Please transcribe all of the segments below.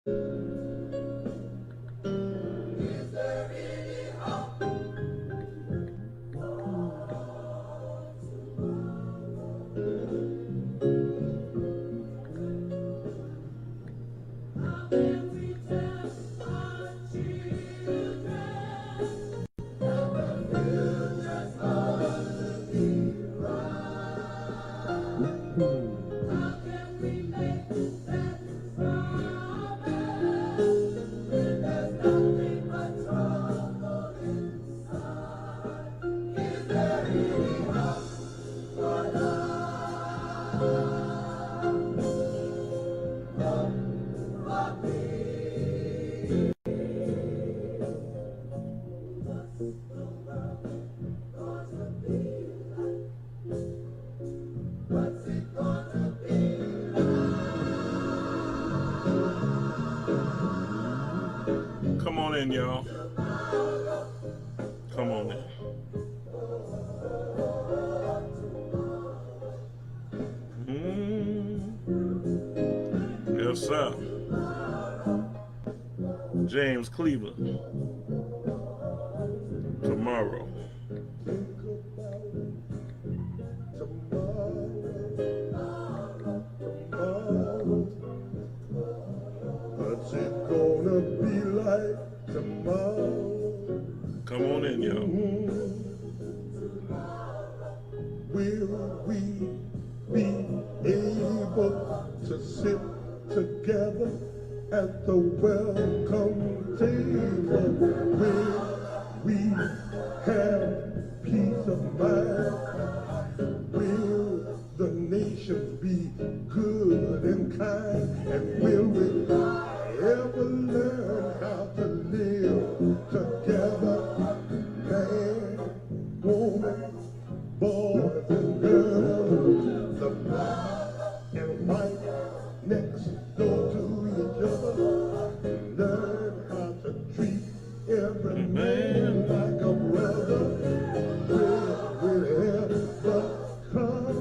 Come on in, y'all. Come on in. Yes, sir. James Cleveland. Tomorrow. What's it gonna be like tomorrow? Come on in, y'all. Will we be able to sit together at the welcome table? Will we have peace of mind? Will the nation be good and kind? And will we ever learn how to live together? Man, woman, boys and girls, the black and white next door to each other. Learn how to treat every man like a brother. Will ever come?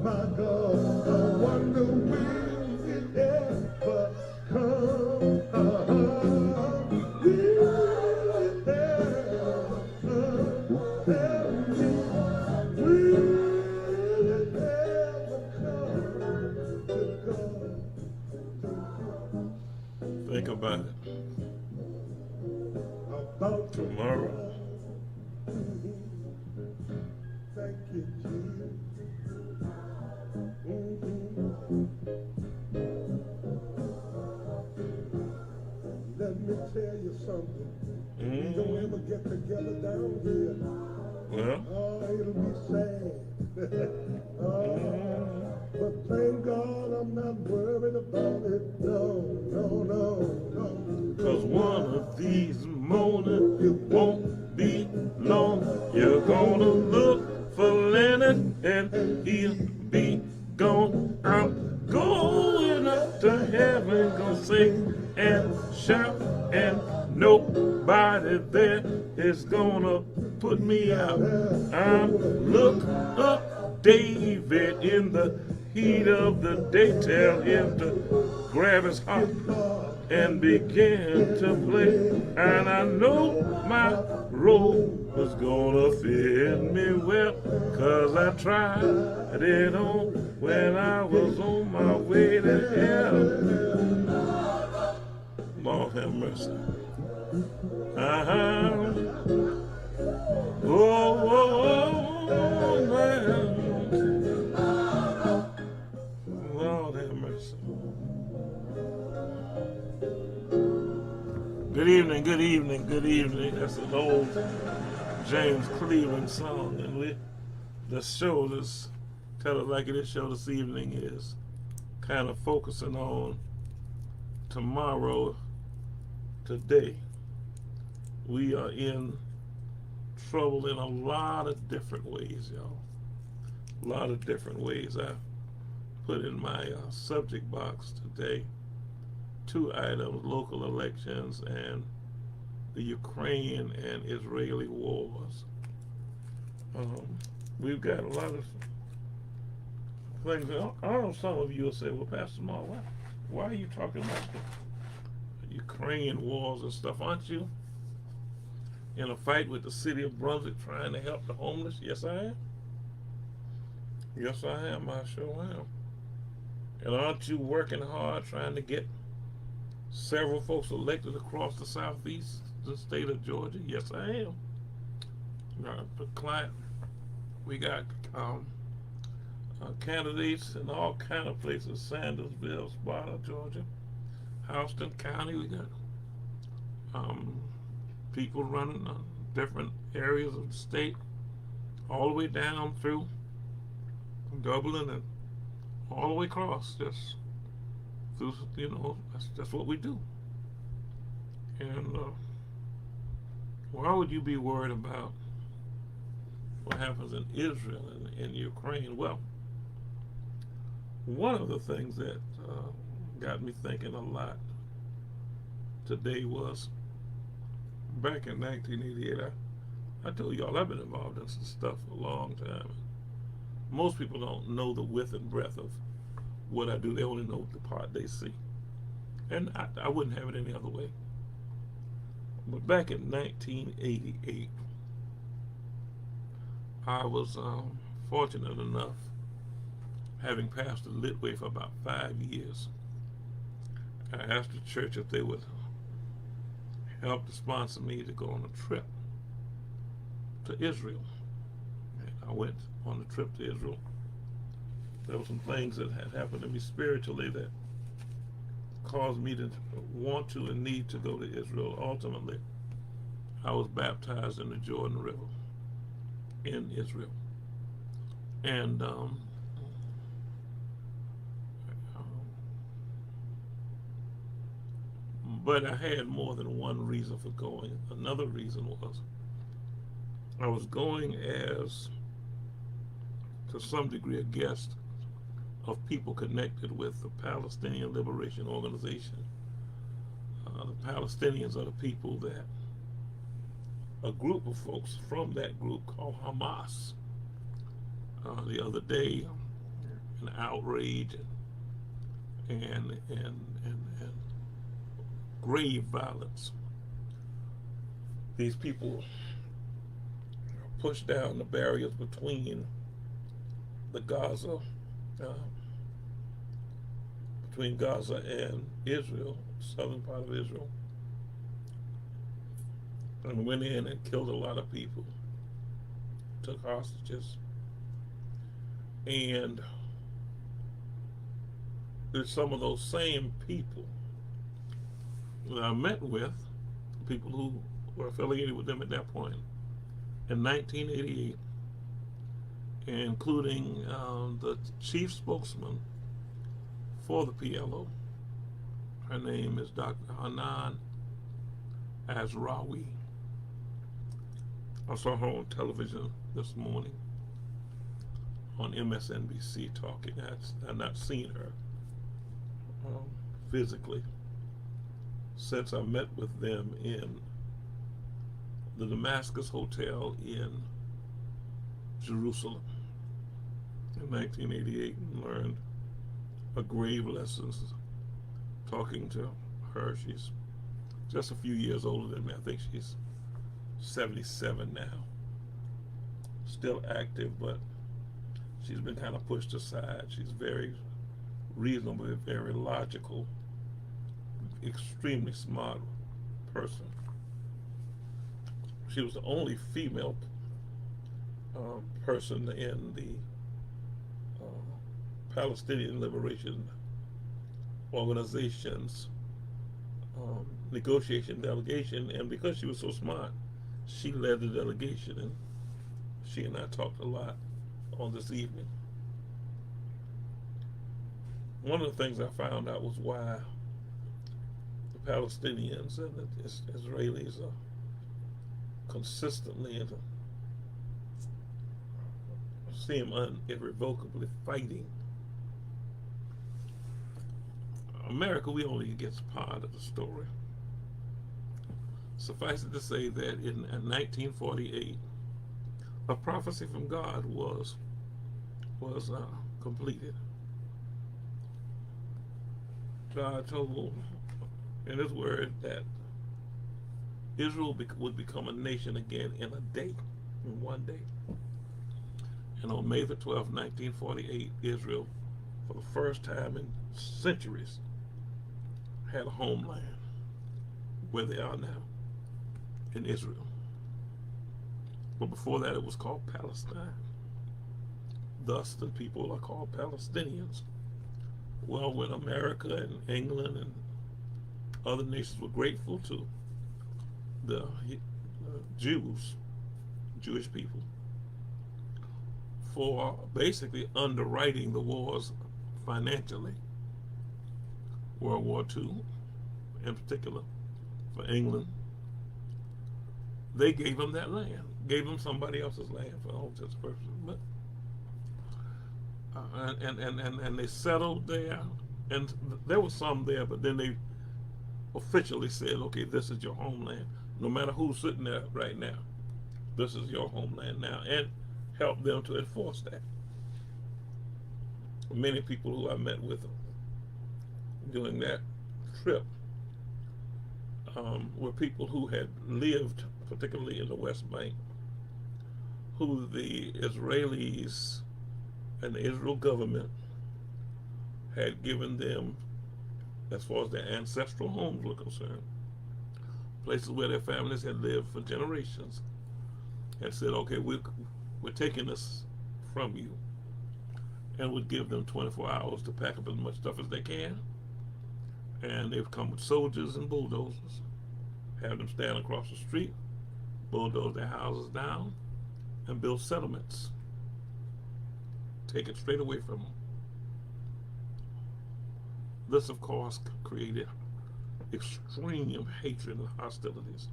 My God, I wonder will it ever come? Will it ever come? Tell me, will it ever come to God? Think about it. About Tomorrow. Thank you, Jesus. Let me tell you something. We don't ever get together down here. Well, Oh, it'll be sad. Oh, but thank God I'm not worried about it. No, no, no, no. cause one of these mornings it won't be long. You're gonna look for Leonard and he'll be gone. I'm going up to heaven, gonna sing and shout, and nobody there is gonna put me out. I'm look up David in the heat of the day, tell him to grab his harp and begin to play. And I know my role was gonna fit me well, cause I tried it on when I was on my way to hell. Lord have mercy. Oh, man. Lord have mercy. Good evening, good evening, good evening. That's an old James Cleveland song, and the show, this Tell It Like It Is show this evening is kind of focusing on tomorrow, today. We are in trouble in a lot of different ways, y'all. A lot of different ways. I put in my subject box today 2 items: local elections and the Ukraine and Israeli wars. We've got a lot of things. I know some of you will say, well, Pastor Mark, why are you talking about Ukrainian wars and stuff, aren't you? In a fight with the city of Brunswick trying to help the homeless? Yes, I am. Yes, I am. I sure am. And aren't you working hard trying to get several folks elected across the southeast, the state of Georgia? Yes, I am. The client, we got candidates in all kind of places: Sandersville, Sparta, Georgia, Houston County. We got people running different areas of the state, all the way down through Dublin and all the way across. Just through, that's what we do. And why would you be worried about what happens in Israel and in Ukraine? Well, one of the things that got me thinking a lot today was back in 1988. I told y'all I've been involved in some stuff for a long time. Most people don't know the width and breadth of what I do. They only know the part they see. And I wouldn't have it any other way. But back in 1988, I was fortunate enough, having pastored Litway for about 5 years, I asked the church if they would help to sponsor me to go on a trip to Israel. And I went on the trip to Israel. There were some things that had happened to me spiritually that caused me to want to and need to go to Israel. Ultimately, I was baptized in the Jordan River in Israel. And but I had more than one reason for going. Another reason was I was going as, to some degree, a guest of people connected with the Palestinian Liberation Organization. The Palestinians are the people that a group of folks from that group called Hamas. The other day, an outrage and grave violence. These people pushed down the barriers between the Gaza, between Gaza and Israel, southern part of Israel, and went in and killed a lot of people, took hostages, and there's some of those same people that I met with, people who were affiliated with them at that point, in 1988, including the chief spokesman for the PLO. Her name is Dr. Hanan Azraoui. I saw her on television this morning on MSNBC talking. I've not seen her physically since I met with them in the Damascus Hotel in Jerusalem in 1988, and learned a grave lesson talking to her. She's just a few years older than me. I think she's 77 now. Still active, but she's been kind of pushed aside. She's very reasonable, very logical, extremely smart person. She was the only female person in the Palestinian Liberation Organization's negotiation delegation, and because she was so smart, she led the delegation, and she and I talked a lot on this evening. One of the things I found out was why the Palestinians and the Israelis are consistently and seem irrevocably fighting. America, we only get part of the story. Suffice it to say that in 1948, a prophecy from God was completed. God told in His word that Israel would become a nation again in a day, in one day. And on May the 12th, 1948, Israel, for the first time in centuries, had a homeland where they are now, in Israel. But before that, it was called Palestine. Thus, the people are called Palestinians. Well, when America and England and other nations were grateful to the Jewish people, for basically underwriting the wars financially, World War II in particular, for England, they gave them that land, gave them somebody else's land for all intents and purposes. But and they settled there, and there was some there, but then they officially said, okay, this is your homeland. No matter who's sitting there right now, this is your homeland now, and help them to enforce that. Many people who I met with during that trip were people who had lived, particularly in the West Bank, who the Israelis and the Israel government had given them, as far as their ancestral homes were concerned, places where their families had lived for generations, and said, okay, we're taking this from you, and would give them 24 hours to pack up as much stuff as they can. And they've come with soldiers and bulldozers, have them stand across the street, bulldoze their houses down, and build settlements. Take it straight away from them. This, of course, created extreme hatred and hostilities.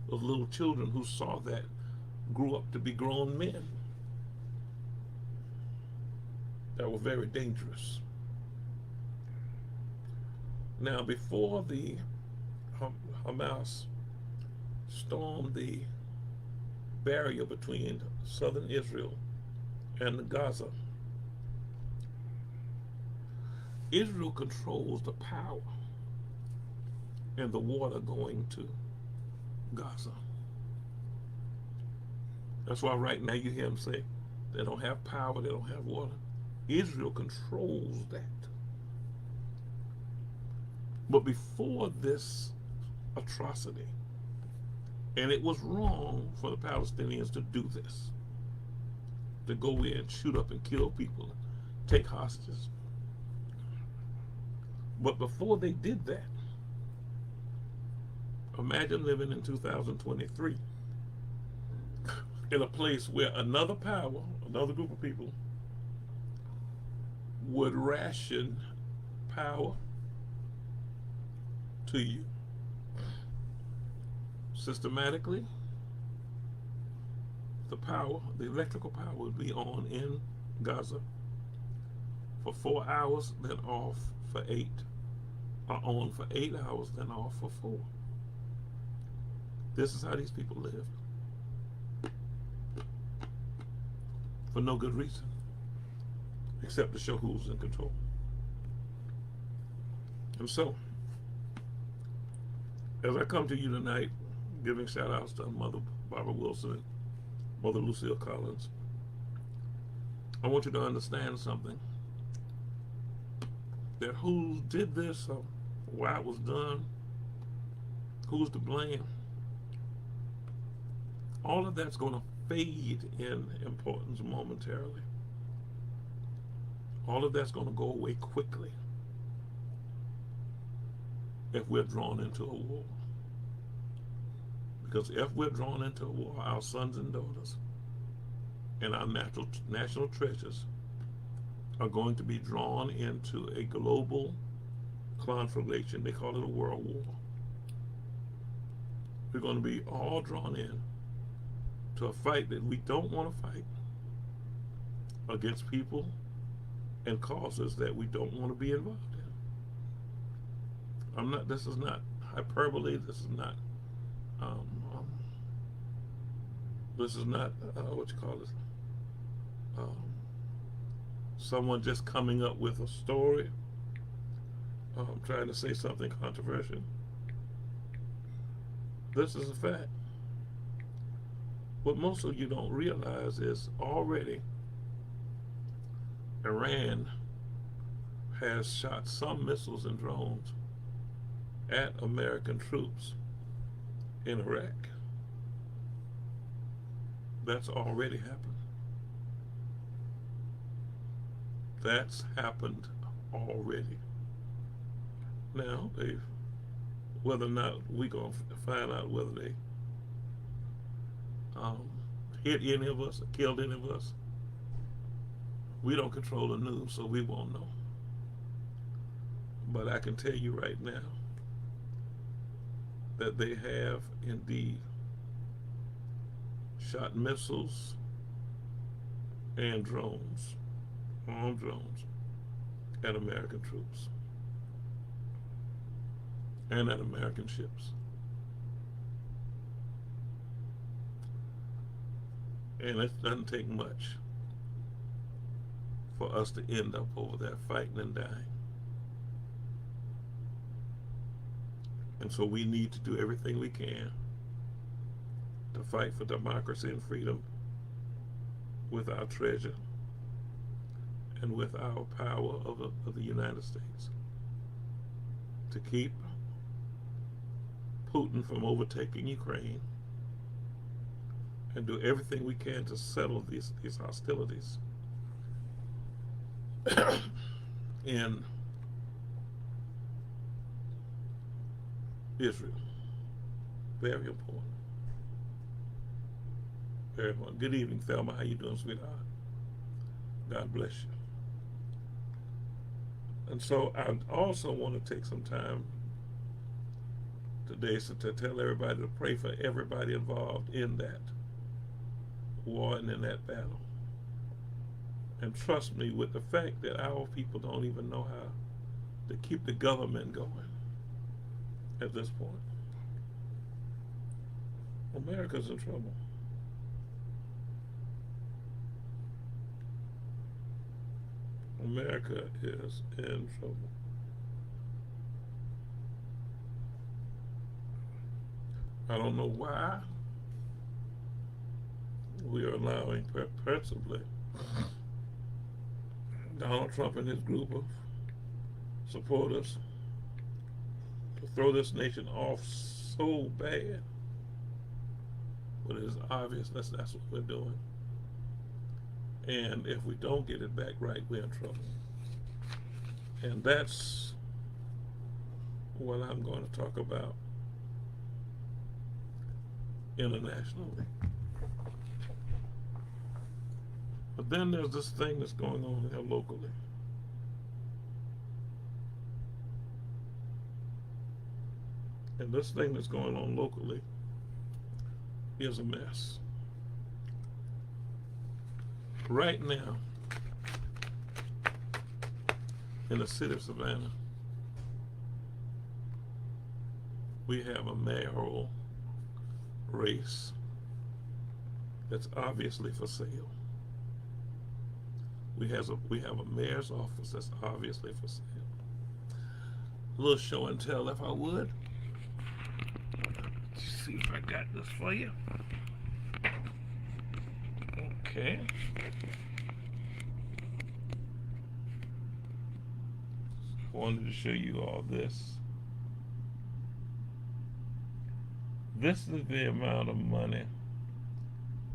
Those little children who saw that grew up to be grown men that were very dangerous. Now, before the Hamas stormed the barrier between southern Israel and Gaza, Israel controls the power and the water going to Gaza. That's why right now you hear them say they don't have power, they don't have water. Israel controls that. But before this atrocity, and it was wrong for the Palestinians to do this, to go in and shoot up and kill people, take hostages. But before they did that, imagine living in 2023 in a place where another power, another group of people, would ration power to you systematically. The power, the electrical power, would be on in Gaza for 4 hours, then off for 8, or on for 8 hours, then off for 4. This is how these people live, for no good reason, except to show who's in control. And so, as I come to you tonight, giving shout outs to Mother Barbara Wilson and Mother Lucille Collins, I want you to understand something. That who did this, or why it was done, who's to blame, all of that's going to fade in importance momentarily. All of that's going to go away quickly if we're drawn into a war. Because if we're drawn into a war, our sons and daughters and our national treasures are going to be drawn into a global conflagration. They call it a world war. We're going to be all drawn in to a fight that we don't want to fight, against people and causes that we don't want to be involved in. This is not hyperbole. This is not what you call this, someone just coming up with a story, trying to say something controversial. This is a fact. What most of you don't realize is already Iran has shot some missiles and drones at American troops in Iraq. That's already happened. That's happened already. Now, whether or not we're going to find out whether they hit any of us or killed any of us, we don't control the news, so we won't know. But I can tell you right now that they have indeed shot missiles and drones, armed drones, at American troops and at American ships. And it doesn't take much for us to end up over there fighting and dying. And so we need to do everything we can to fight for democracy and freedom with our treasure and with our power of the United States to keep Putin from overtaking Ukraine and do everything we can to settle these hostilities in Israel. Very important. Very important. Good evening, Thelma. How you doing, sweetheart? God bless you. And so I also want to take some time today to tell everybody to pray for everybody involved in that war and in that battle. And trust me, with the fact that our people don't even know how to keep the government going at this point, America's in trouble. America is in trouble. I don't know why we are allowing principally Donald Trump and his group of supporters to throw this nation off so bad. But it is obvious that's what we're doing. And if we don't get it back right, we're in trouble. And that's what I'm going to talk about internationally. But then there's this thing that's going on here locally. And this thing that's going on locally is a mess. Right now, in the city of Savannah, we have a mayoral race that's obviously for sale. We have a mayor's office that's obviously for sale. A little show and tell, if I would. Let's see if I got this for you. Okay. I wanted to show you all this. This is the amount of money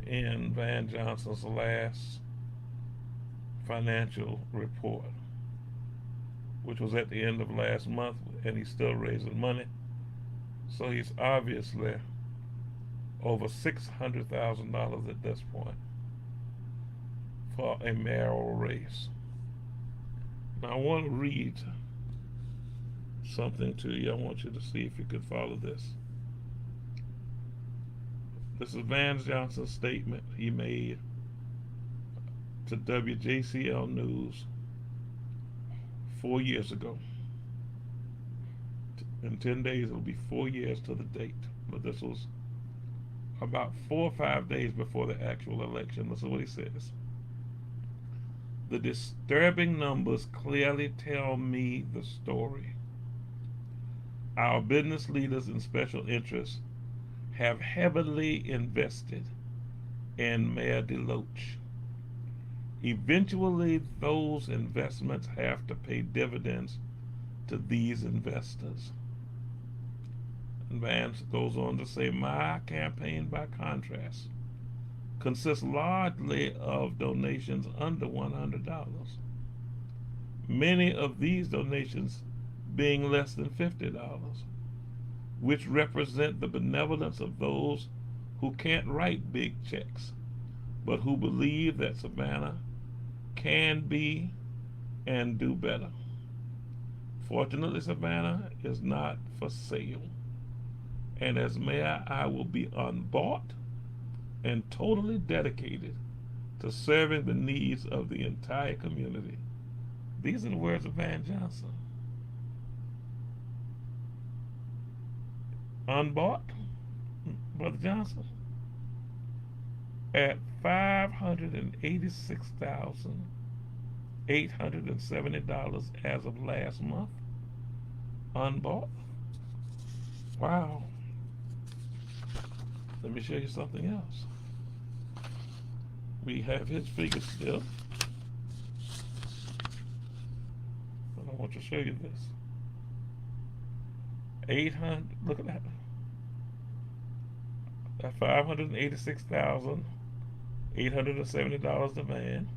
in Van Johnson's last financial report, which was at the end of last month, and he's still raising money. So he's obviously over $600,000 at this point for a mayoral race. Now I want to read something to you. I want you to see if you could follow this. This is Van Johnson's statement he made to WJCL News 4 years ago. In 10 days, it'll be 4 years to the date. But this was about 4 or 5 days before the actual election. Listen to what he says. The disturbing numbers clearly tell me the story. Our business leaders and special interests have heavily invested in Mayor DeLoach. Eventually, those investments have to pay dividends to these investors. And Vance goes on to say, my campaign, by contrast, consists largely of donations under $100. Many of these donations being less than $50, which represent the benevolence of those who can't write big checks, but who believe that Savannah can be and do better. Fortunately, Savannah is not for sale, and as mayor, I will be unbought and totally dedicated to serving the needs of the entire community. These are the words of Van Johnson. Unbought, Brother Johnson, at $586,870 as of last month. Unbought. Wow. Let me show you something else. We have his figures still. But I want to show you this. 800, look at that. That $586,870 demand.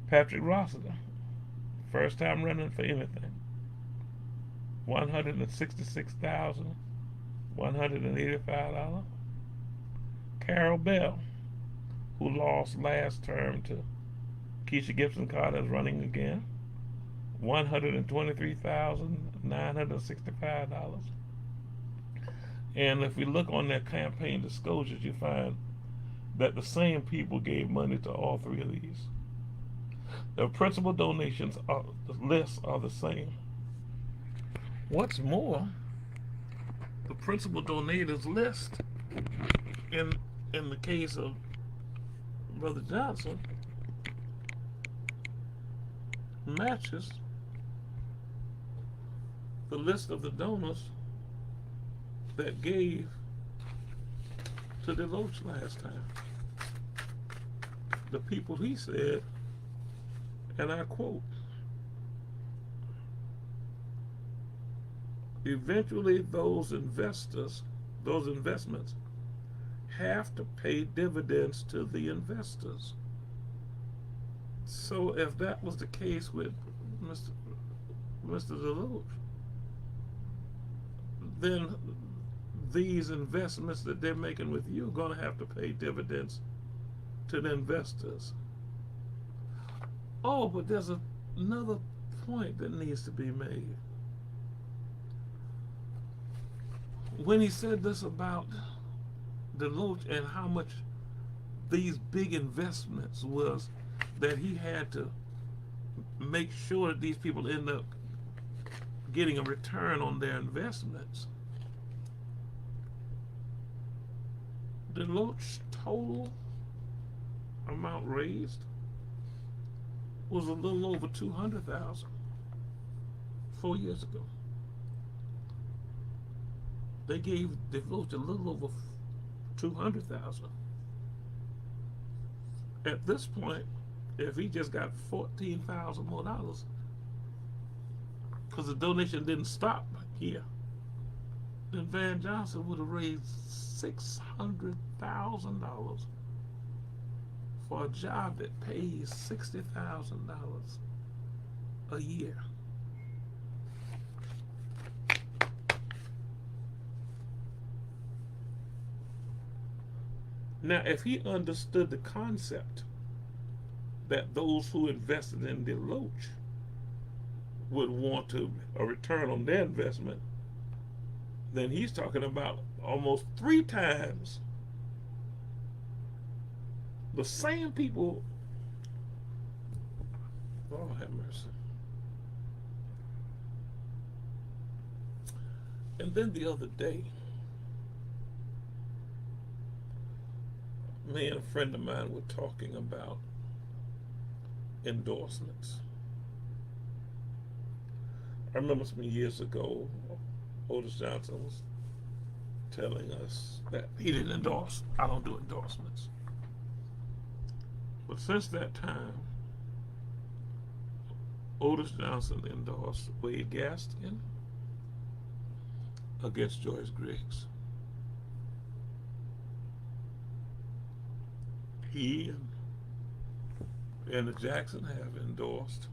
Patrick Rossiter, first time running for anything. $166,185. Carol Bell, who lost last term to Keisha Gibson Carter, is running again. $123,965. And if we look on their campaign disclosures, you find that the same people gave money to all three of these. The principal donations the lists are the same. What's more, the principal donators list in the case of Brother Johnson matches the list of the donors that gave to DeLoach last time. The people he said, and I quote, eventually those investments have to pay dividends to the investors. So if that was the case with Mr. DeLoach, then these investments that they're making with you are going to have to pay dividends to the investors. Oh, but there's another point that needs to be made. When he said this about DeLoach and how much these big investments was that he had to make sure that these people end up getting a return on their investments, DeLoach's total amount raised was a little over $200,000 4 years ago. They gave DeLoach a little over $200,000. At this point, if he just got $14,000 more dollars, because the donation didn't stop here, then Van Johnson would have raised $600,000 for a job that pays $60,000 a year. Now, if he understood the concept that those who invested in DeLoach would want a return on their investment, then he's talking about almost 3 times the same people. Oh, have mercy. And then the other day, me and a friend of mine were talking about endorsements. I remember some years ago, Otis Johnson was telling us that he didn't endorse. I don't do endorsements. But since that time, Otis Johnson endorsed Wade Gaston against Joyce Griggs. He and the Jackson have endorsed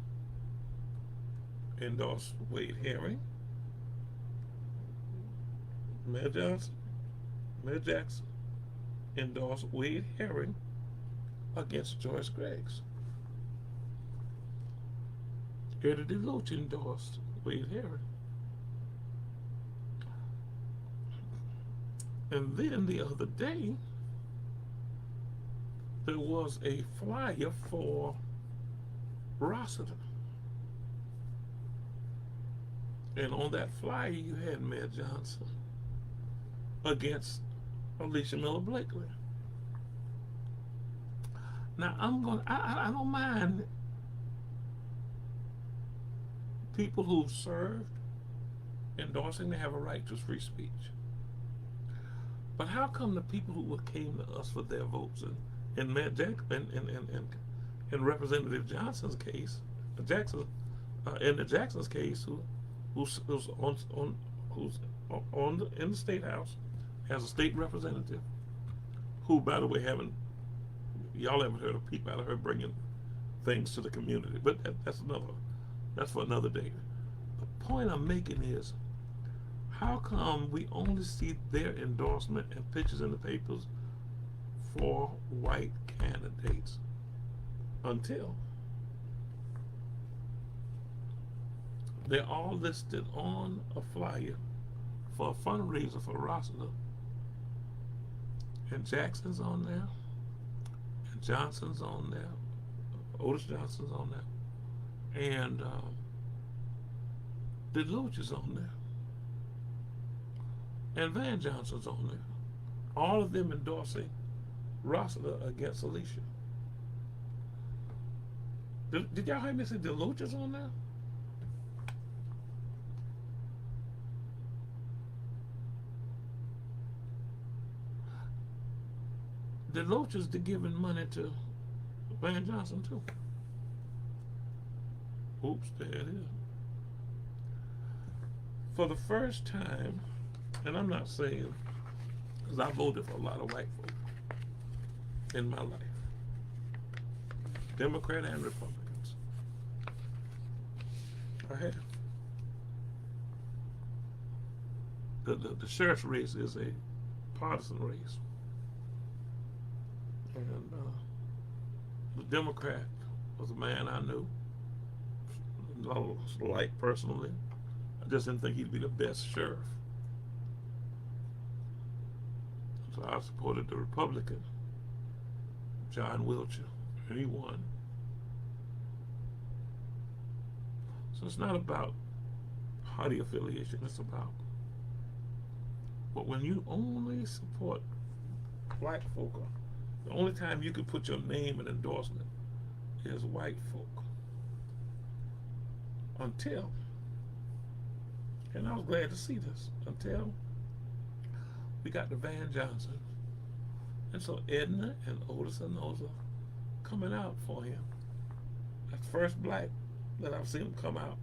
Wade Herring, Mayor Jackson endorsed Wade Herring against Joyce Griggs. Eddie DeLoach endorsed Wade Herring. And then the other day, there was a flyer for Rossiter. And on that flyer, you had Mayor Johnson against Alicia Miller Blakely. Now, I don't mind people who've served endorsing they have a right to free speech. But how come the people who came to us for their votes in Representative Johnson's case, in the Jackson's case, who's in the state house as a state representative, who, by the way, y'all haven't heard a peep out of her bringing things to the community, but that's for another day. The point I'm making is, how come we only see their endorsement and pictures in the papers for white candidates until they're all listed on a flyer for a fundraiser for Rossiter, and Jackson's on there, and Johnson's on there, Otis Johnson's on there, and DeLoach is on there, and Van Johnson's on there. All of them endorsing Rossiter against Alicia. Did y'all hear me say DeLoach is on there? DeLoach is giving money to Van Johnson too. Oops, there it is. For the first time, and I'm not saying, because I voted for a lot of white folk in my life, Democrat and Republicans. I have. The sheriff's race is a partisan race. And the Democrat was a man I knew, like personally. I just didn't think he'd be the best sheriff. So I supported the Republican, John Wiltshire, and he won. So it's not about party affiliation, it's about, but when you only support black folk, the only time you can put your name in endorsement is white folk. Until, and I was glad to see this, until we got the Van Johnson. And so Edna and Otis and those are coming out for him. That's the first black that I've seen him come out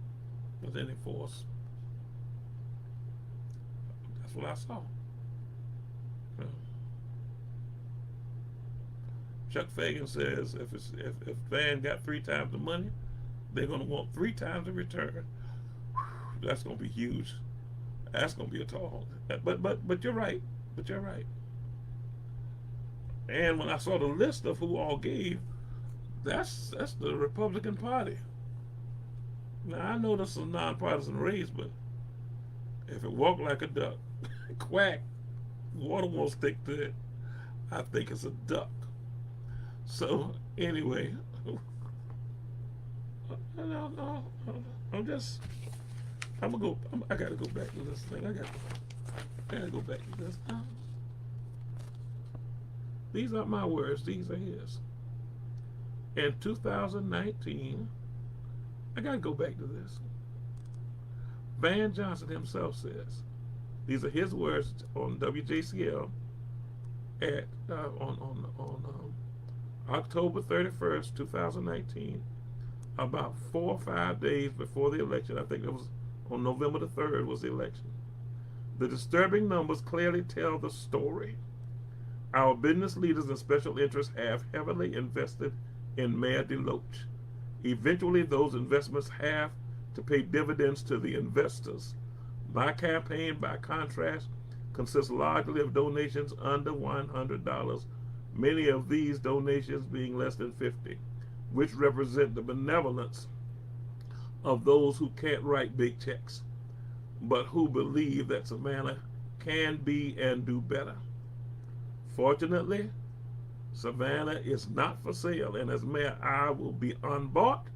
with any force. That's what I saw. Yeah. Chuck Fagan says if Van got 3 times the money, they're going to want 3 times the return. That's going to be huge. That's going to be a tall. But you're right. But you're right. And when I saw the list of who all gave, that's the Republican Party. Now I know this is a nonpartisan race, but if it walk like a duck, quack, water won't stick to it. I think it's a duck. So anyway, I gotta go back to this thing. I gotta go back to this. These aren't my words, these are his. In 2019, I gotta go back to this. Van Johnson himself says These are his words on WJCL at on October 31st, 2019, about 4 or 5 days before the election. I think it was on November the 3rd was the election. The disturbing numbers clearly tell the story. Our business leaders and special interests have heavily invested in Mayor DeLoach. Eventually, those investments have to pay dividends to the investors. My campaign, by contrast, consists largely of donations under $100, many of these donations being less than $50, which represent the benevolence of those who can't write big checks, but who believe that Savannah can be and do better. Fortunately, Savannah is not for sale, and as mayor, I will be unbought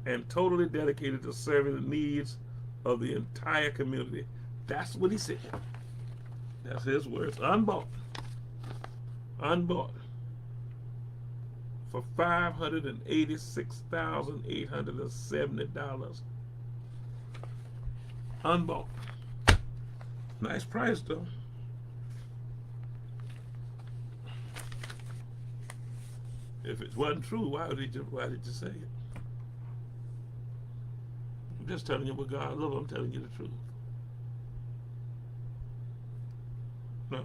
and totally dedicated to serving the needs of the entire community. That's what he said. That's his words. Unbought. Unbought. For $586,870. Unbought. Nice price though. If it wasn't true, why did you say it? I'm just telling you what God loves. I'm telling you the truth. No.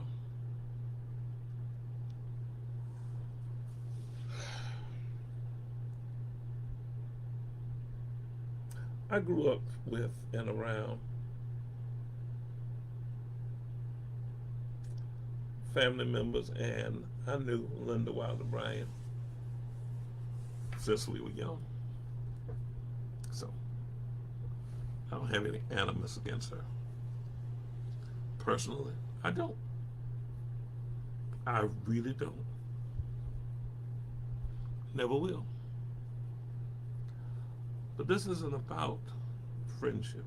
I grew up with and around family members, and I knew Linda Wilder Bryan since we were young. So I don't have any animus against her. Personally, I don't. I really don't. Never will. But this isn't about friendship.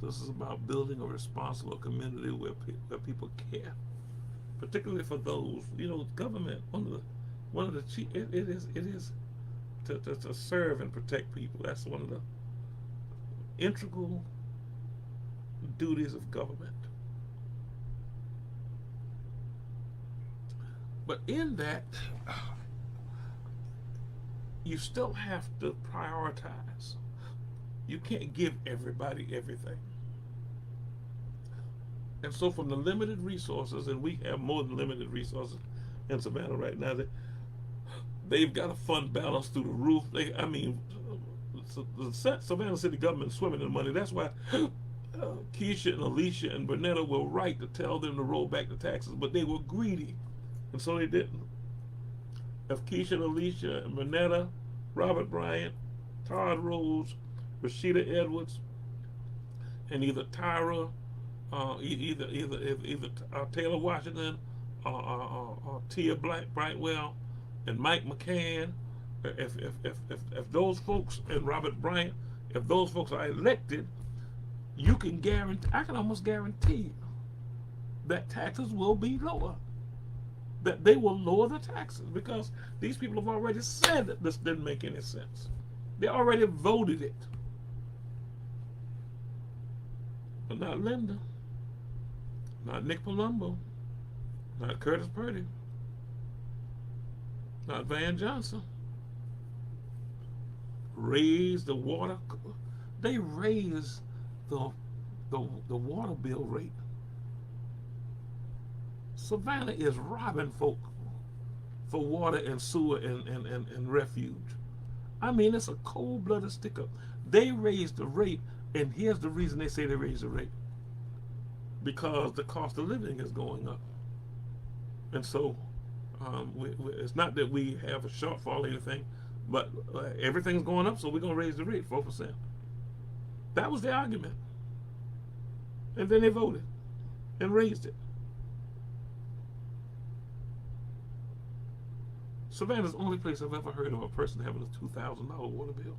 This is about building a responsible community where people care, particularly for those, government. One of the chief. It is to serve and protect people. That's one of the integral duties of government. But in that, you still have to prioritize. You can't give everybody everything. And so from the limited resources, and we have more than limited resources in Savannah right now, they've got a fund balance through the roof. The Savannah City government is swimming in money. That's why Keisha and Alicia and Bernetta were right to tell them to roll back the taxes, but they were greedy, and so they didn't. If Keisha and Alicia and Bernetta, Robert Bryant, Todd Rose, Rashida Edwards, and either Tyra, either Taylor Washington or Tia Brightwell and Mike McCann, if those folks and Robert Bryant, if those folks are elected, you can guarantee, I can almost guarantee that taxes will be lower. That they will lower the taxes, because these people have already said that this didn't make any sense. They already voted it. But not Linda, not Nick Palumbo, not Curtis Purdy, not Van Johnson. Raise the water. They raised the water bill rate. Savannah is robbing folk for water and sewer and refuge. I mean, it's a cold-blooded stick-up. They raised the rate, and here's the reason they say they raised the rate. Because the cost of living is going up. And so, it's not that we have a shortfall or anything, but everything's going up, so we're going to raise the rate 4%. That was the argument. And then they voted and raised it. Savannah's the only place I've ever heard of a person having a $2,000 water bill.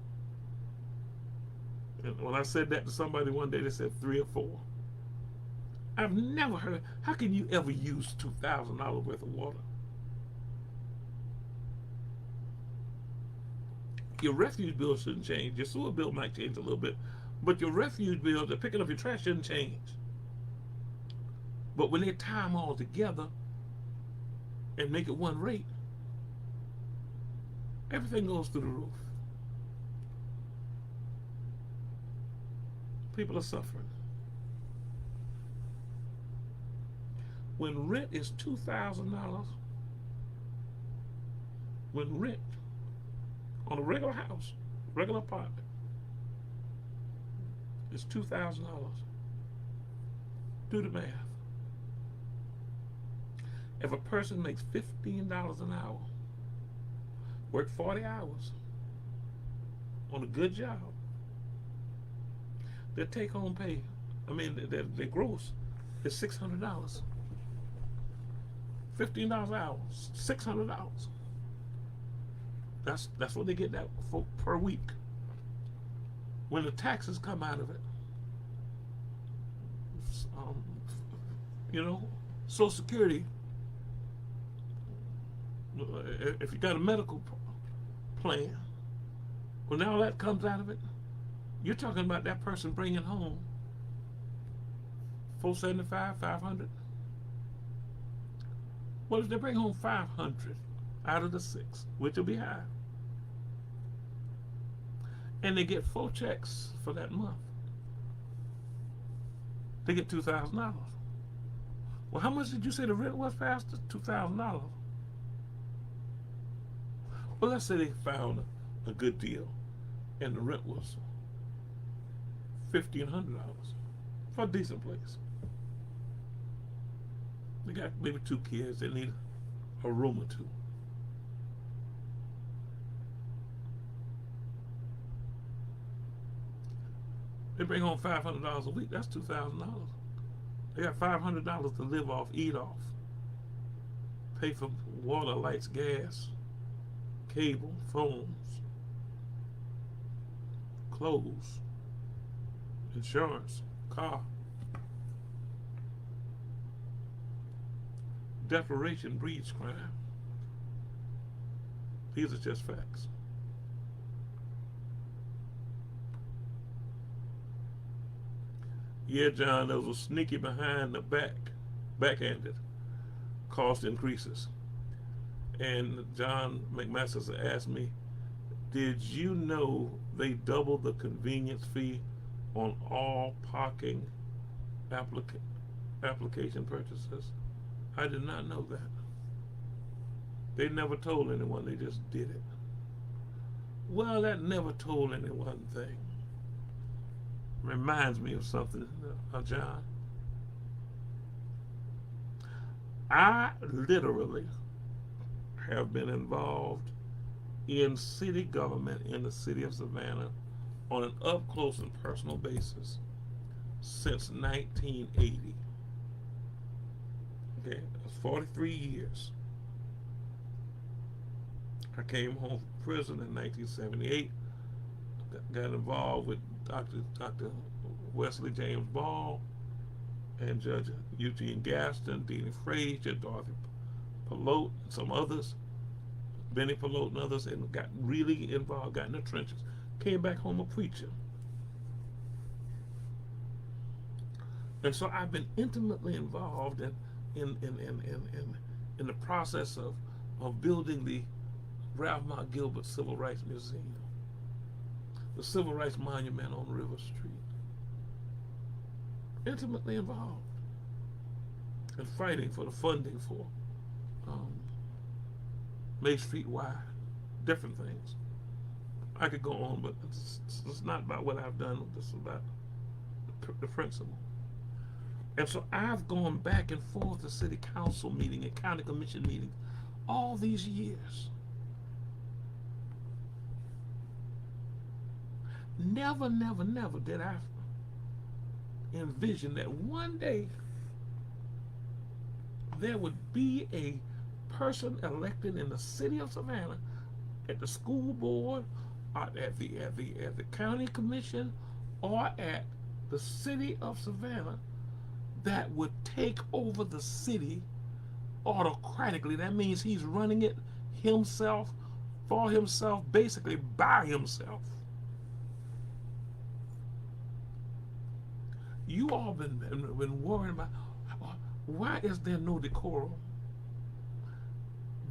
And when I said that to somebody one day, they said 3 or 4. I've never heard. How can you ever use $2,000 worth of water? Your refuge bill shouldn't change. Your sewer bill might change a little bit, But your refuse bills, they're picking up your trash, shouldn't change. But when they tie them all together and make it one rate, everything goes through the roof. People are suffering. When rent is $2,000, when rent on a regular house, regular apartment, is $2,000, do the math. If a person makes $15 an hour, work 40 hours on a good job, their take-home pay, their gross is $600. $15 an hour, $600. That's what they get that for per week. When the taxes come out of it, Social Security, if you got a medical plan, when all that comes out of it, you're talking about that person bringing home $475, $500. What if they bring home 500 out of the 6, which will be high, and they get 4 checks for that month? They get $2,000. Well, how much did you say the rent was, Pastor? $2,000. Well, let's say they found a good deal, and the rent was $1,500 for a decent place. They got maybe 2 kids. They need a room or 2. They bring home $500 a week. That's $2,000. They got $500 to live off, eat off, pay for water, lights, gas, cable, phones, clothes, insurance, car. Desperation breeds crime. These are just facts. Yeah, John, those were sneaky behind the backhanded cost increases. And John McMaster asked me, did you know they doubled the convenience fee on all parking application purchases? I did not know that. They never told anyone, they just did it. Well, that never told anyone thing reminds me of something, John. I literally have been involved in city government in the city of Savannah on an up close and personal basis since 1980. Okay, that's 43 years. I came home from prison in 1978, got involved with Dr. Wesley James Ball and Judge Eugene Gaston, Deanie Frazier, Dorothy Pelote, and some others, Benny Pelote and others, and got really involved, got in the trenches. Came back home a preacher. And so I've been intimately involved in the process of building the Ralph Mott Gilbert Civil Rights Museum, the Civil Rights Monument on River Street. Intimately involved in fighting for the funding for May Street Y, different things. I could go on, but it's not about what I've done. This is about the principle. And so I've gone back and forth to city council meeting and county commission meetings all these years. Never did I envision that one day there would be a person elected in the city of Savannah at the school board, or at the county commission, or at the city of Savannah that would take over the city autocratically. That means he's running it himself, for himself, basically by himself. you all been worrying about why is there no decorum?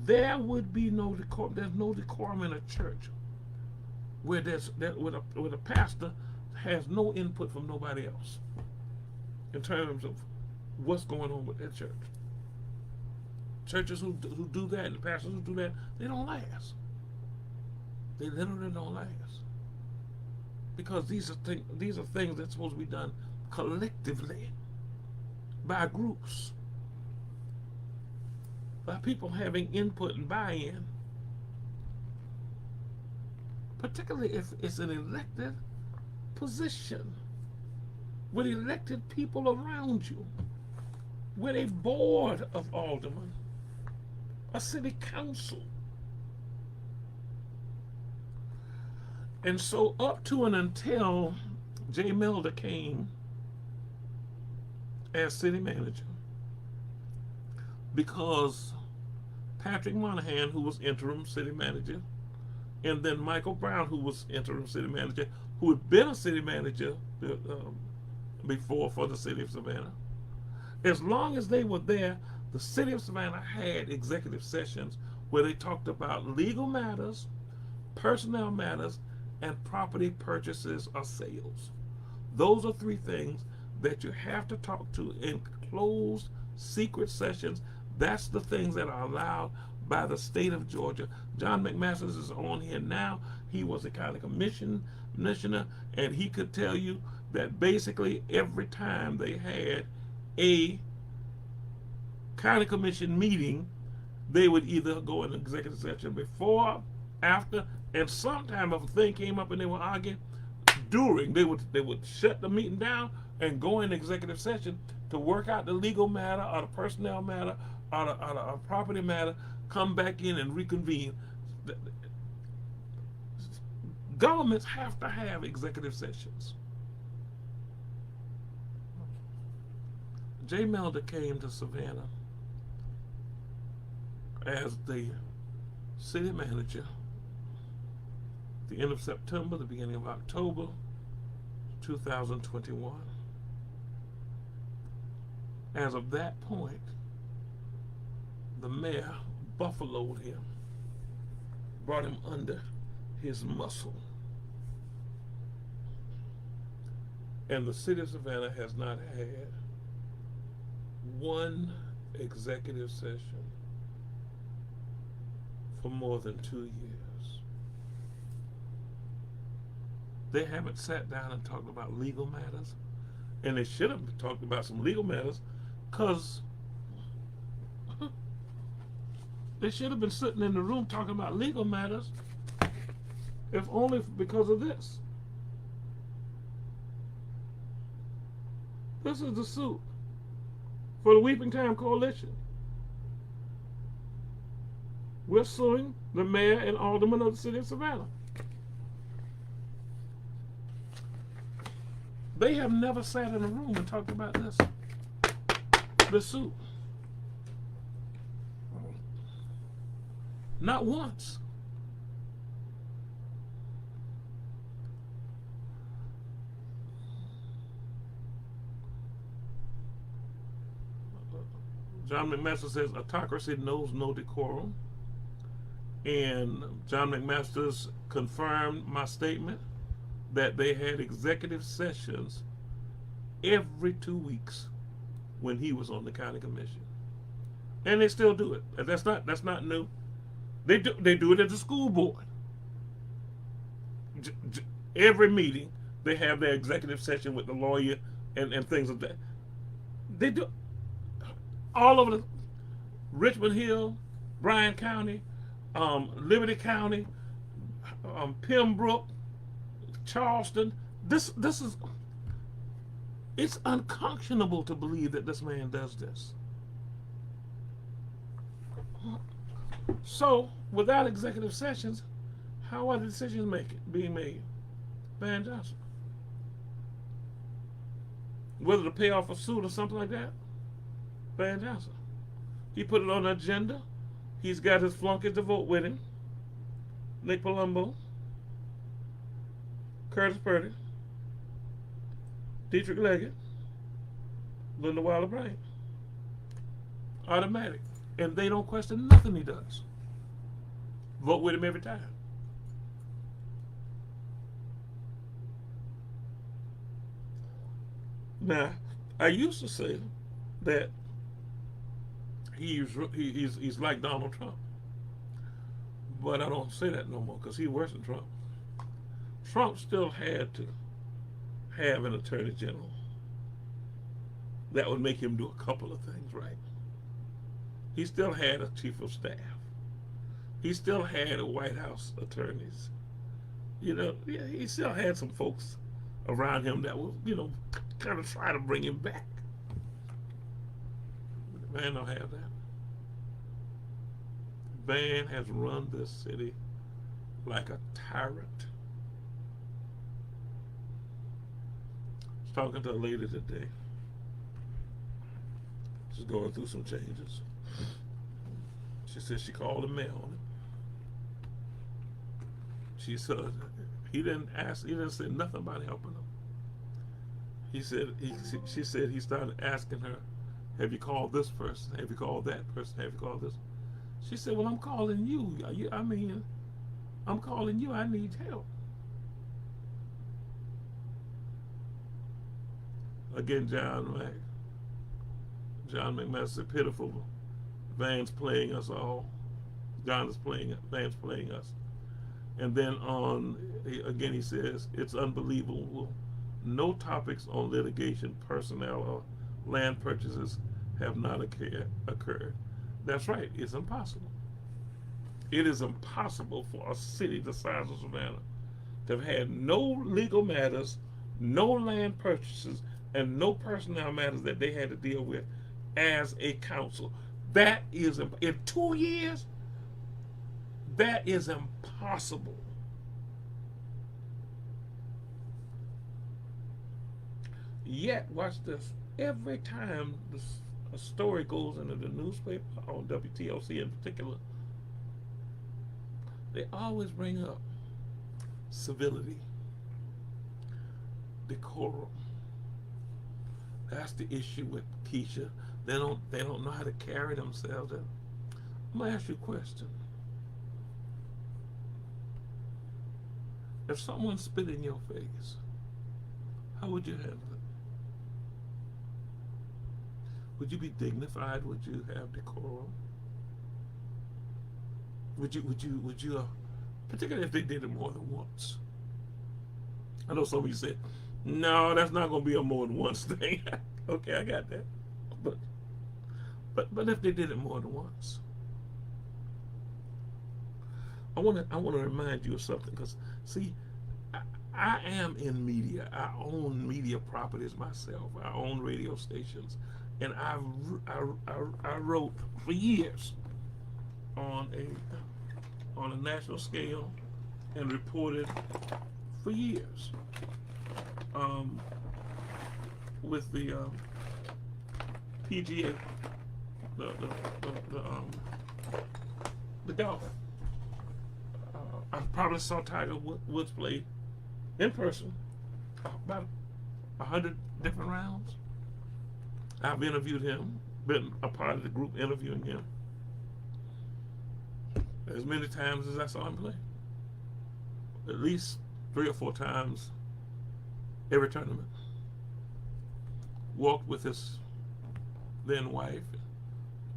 There would be no decorum. There's no decorum in a church where where the pastor has no input from nobody else in terms of what's going on with that church. Churches who do that and the pastors who do that, they don't last. They literally don't last. Because these are things that's supposed to be done collectively by groups, by people having input and buy-in, particularly if it's an elected position with elected people around you, with a board of aldermen, a city council. And so up to and until Jay Melder came as city manager, because Patrick Monahan, who was interim city manager, and then Michael Brown, who was interim city manager, who had been a city manager before for the city of Savannah, as long as they were there, the city of Savannah had executive sessions where they talked about legal matters, personnel matters, and property purchases or sales. Those are three things that you have to talk to in closed, secret sessions. That's the things that are allowed by the state of Georgia. John McMasters is on here now. He was a county commissioner, and he could tell you that basically every time they had a county commission meeting, they would either go in executive session before, after, and sometime if a thing came up and they were arguing, during, they would shut the meeting down and go in executive session to work out the legal matter or the personnel matter or the property matter, come back in and reconvene. Governments have to have executive sessions. Jay Melder came to Savannah as the city manager at the end of September, the beginning of October 2021. As of that point, the mayor buffaloed him, brought him under his muscle. And the city of Savannah has not had one executive session for more than 2 years. They haven't sat down and talked about legal matters, and they should have talked about some legal matters, because they should have been sitting in the room talking about legal matters, if only because of this. This is the suit for the Weeping Time Coalition. We're suing the mayor and aldermen of the city of Savannah. They have never sat in a room and talked about the suit. Not once. John McMaster says autocracy knows no decorum. And John McMasters confirmed my statement that they had executive sessions every 2 weeks when he was on the county commission. And they still do it. That's not new. They do it at the school board. Every meeting they have their executive session with the lawyer and things of that. They do all over the Richmond Hill, Bryan County, Liberty County, Pembroke, Charleston. This is, it's unconscionable to believe that this man does this. So without executive sessions, how are the decisions being made? Van Johnson. Whether to pay off a suit or something like that, Van Johnson. He put it on the agenda. He's got his flunkies to vote with him. Nick Palumbo, Curtis Purdy, Dietrich Leggett, Linda Wilder Bryant. Automatic. And they don't question nothing he does. Vote with him every time. Now, I used to say that he's like Donald Trump, but I don't say that no more because he's worse than Trump. Trump still had to have an attorney general that would make him do a couple of things right. He still had a chief of staff. He still had a White House attorneys. You know, yeah, he still had some folks around him that will, you know, kind of try to bring him back. The man don't have that. The man has run this city like a tyrant. I was talking to a lady today. She's going through some changes. She said she called the mayor on it. She said he didn't say nothing about helping him. She said he started asking her, have you called this person? Have you called that person? Have you called this? She said, well, I'm calling you. I'm calling you. I need help. Again, John McMaster said, pitiful. Van's playing us all. Van's playing us. And then again he says, it's unbelievable. No topics on litigation, personnel, or land purchases have not occurred. That's right, it's impossible. It is impossible for a city the size of Savannah to have had no legal matters, no land purchases, and no personnel matters that they had to deal with as a council. That is, in 2 years, that is impossible. Yet, watch this. Every time a story goes into the newspaper, on WTOC in particular, they always bring up civility, decorum. That's the issue with Keisha. They don't know how to carry themselves. I'm gonna ask you a question. If someone spit in your face, how would you handle it? Would you be dignified? Would you have decorum? Would you, particularly if they did it more than once? I know some of you said, no, that's not going to be a more than once thing. Okay, I got that. But if they did it more than once, I want to remind you of something, because see, I am in media. I own media properties myself. I own radio stations, and I wrote for years on a national scale and reported for years with the PGA, the golf. I probably saw Tiger Woods play in person about 100 different rounds. I've interviewed him, been a part of the group interviewing him as many times as I saw him play. At least 3 or 4 times every tournament. Walked with his then wife,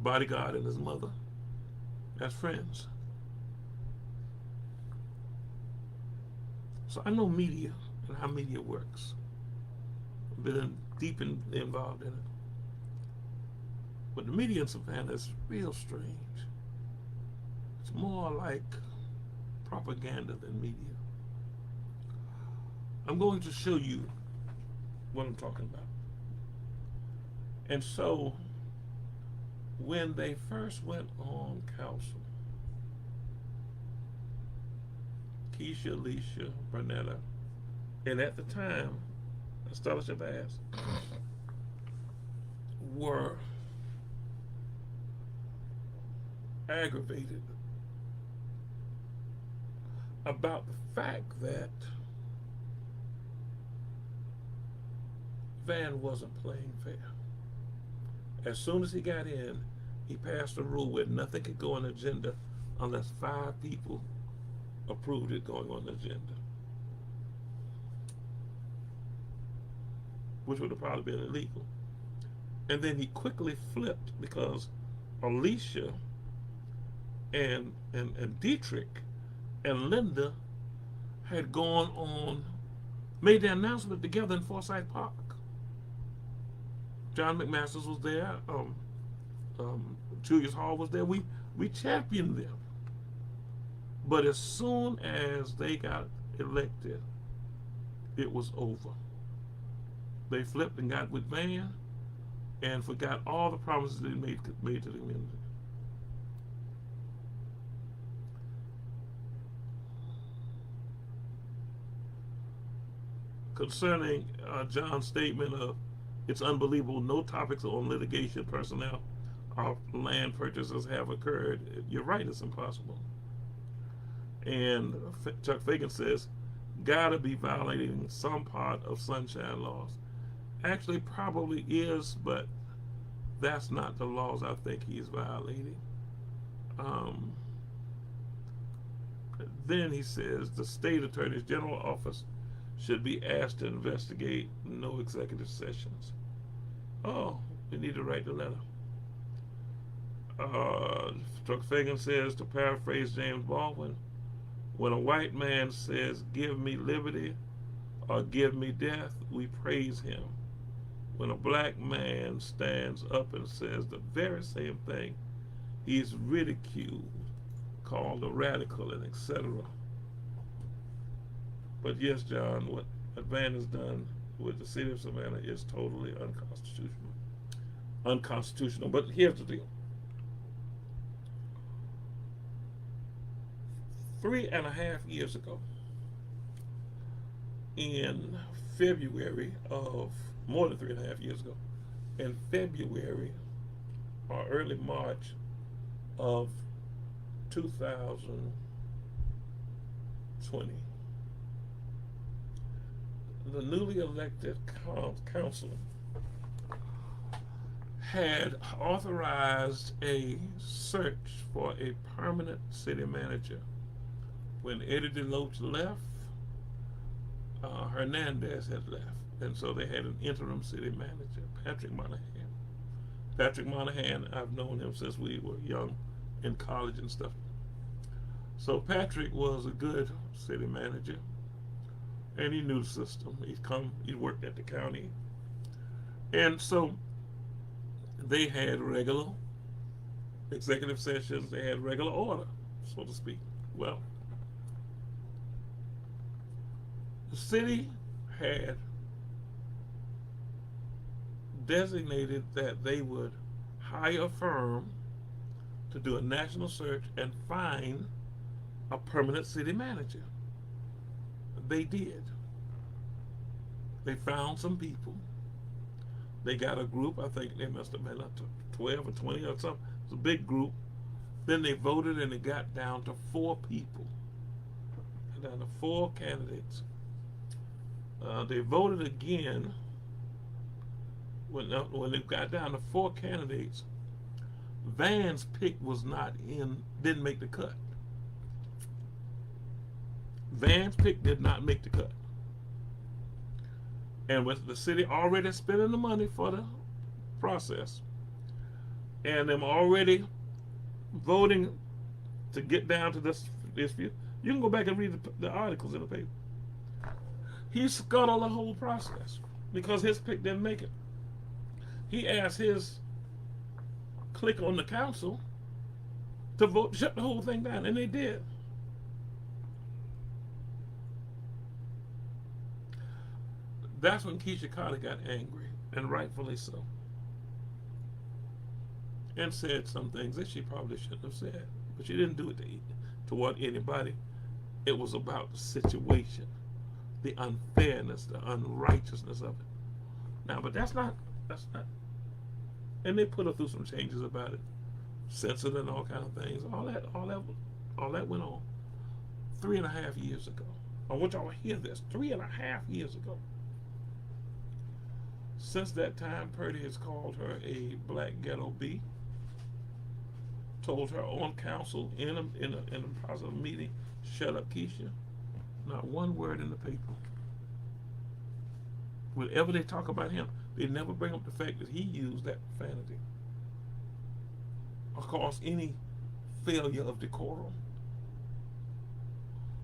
bodyguard, and his mother as friends. So I know media and how media works. I've been deep involved in it. But the media in Savannah is real strange. It's more like propaganda than media. I'm going to show you what I'm talking about. And so, when they first went on council, Keisha, Alicia, Bernetta, and at the time, Stella Shabazz, were aggravated about the fact that Van wasn't playing fair. As soon as he got in, he passed a rule where nothing could go on the agenda unless 5 people approved it going on the agenda, which would have probably been illegal. And then he quickly flipped because Alicia and Dietrich and Linda had made the announcement together in Forsyth Park. John McMasters was there. Julius Hall was there. We championed them. But as soon as they got elected, it was over. They flipped and got with Van and forgot all the promises they made to the community. Concerning John's statement of it's unbelievable no topics on litigation, personnel, or land purchases have occurred, you're right, it's impossible. And Chuck Fagan says, gotta be violating some part of sunshine laws. Actually probably is, but that's not the laws I think he's violating. Then he says the state attorney's general office should be asked to investigate no executive sessions. Oh, we need to write the letter. Chuck Fagan says, to paraphrase James Baldwin, when a white man says, give me liberty or give me death, we praise him. When a black man stands up and says the very same thing, he is ridiculed, called a radical, and etc. But yes, John, what Van has done with the city of Savannah is totally unconstitutional. But here's the deal. 3.5 years ago, in February of, more than 3.5 years ago, in February or early March of 2020, the newly elected council had authorized a search for a permanent city manager. When Eddie DeLoach left, Hernandez had left, and so they had an interim city manager, Patrick Monahan. Patrick Monahan, I've known him since we were young in college and stuff. So Patrick was a good city manager, and he knew the system. He worked at the county, and so they had regular executive sessions. They had regular order, so to speak. Well, the city had designated that they would hire a firm to do a national search and find a permanent city manager. They did. They found some people. They got a group. I think they must have been up to 12 or 20 or something. It was a big group. Then they voted and it got down to 4 people. Down to 4 candidates. They voted again when it got down to 4 candidates. Van's pick was not in, didn't make the cut. Van's pick did not make the cut. And with the city already spending the money for the process, and them already voting to get down to this view, you can go back and read the articles in the paper. He scuttled the whole process because his pick didn't make it. He asked his clique on the council to vote, shut the whole thing down, and they did. That's when Keisha Carter got angry, and rightfully so, and said some things that she probably shouldn't have said, but she didn't do it toward anybody. It was about the situation, the unfairness, the unrighteousness of it. Now, but that's not, and they put her through some changes about it, censored and all kind of things. All that went on 3.5 years ago. I want y'all to hear this. 3.5 years ago. Since that time, Purdy has called her a black ghetto bee, told her on council in a positive meeting, shut up, Keisha. Not one word in the paper. Whenever they talk about him, they never bring up the fact that he used that profanity or caused any failure of decorum.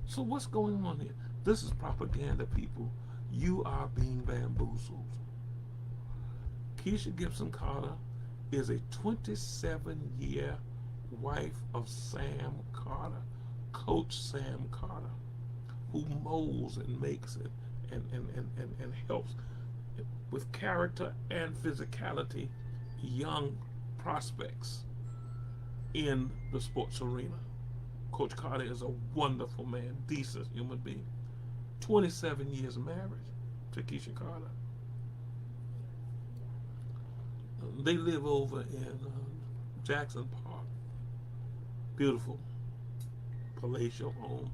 So what's going on here? This is propaganda, people. You are being bamboozled. Keisha Gibson Carter is a 27-year wife of Sam Carter, Coach Sam Carter, who molds and makes it and helps with character and physicality young prospects in the sports arena. Coach Carter is a wonderful man, decent human being. 27 years of marriage to Keisha Carter. They live over in Jackson Park. Beautiful palatial home.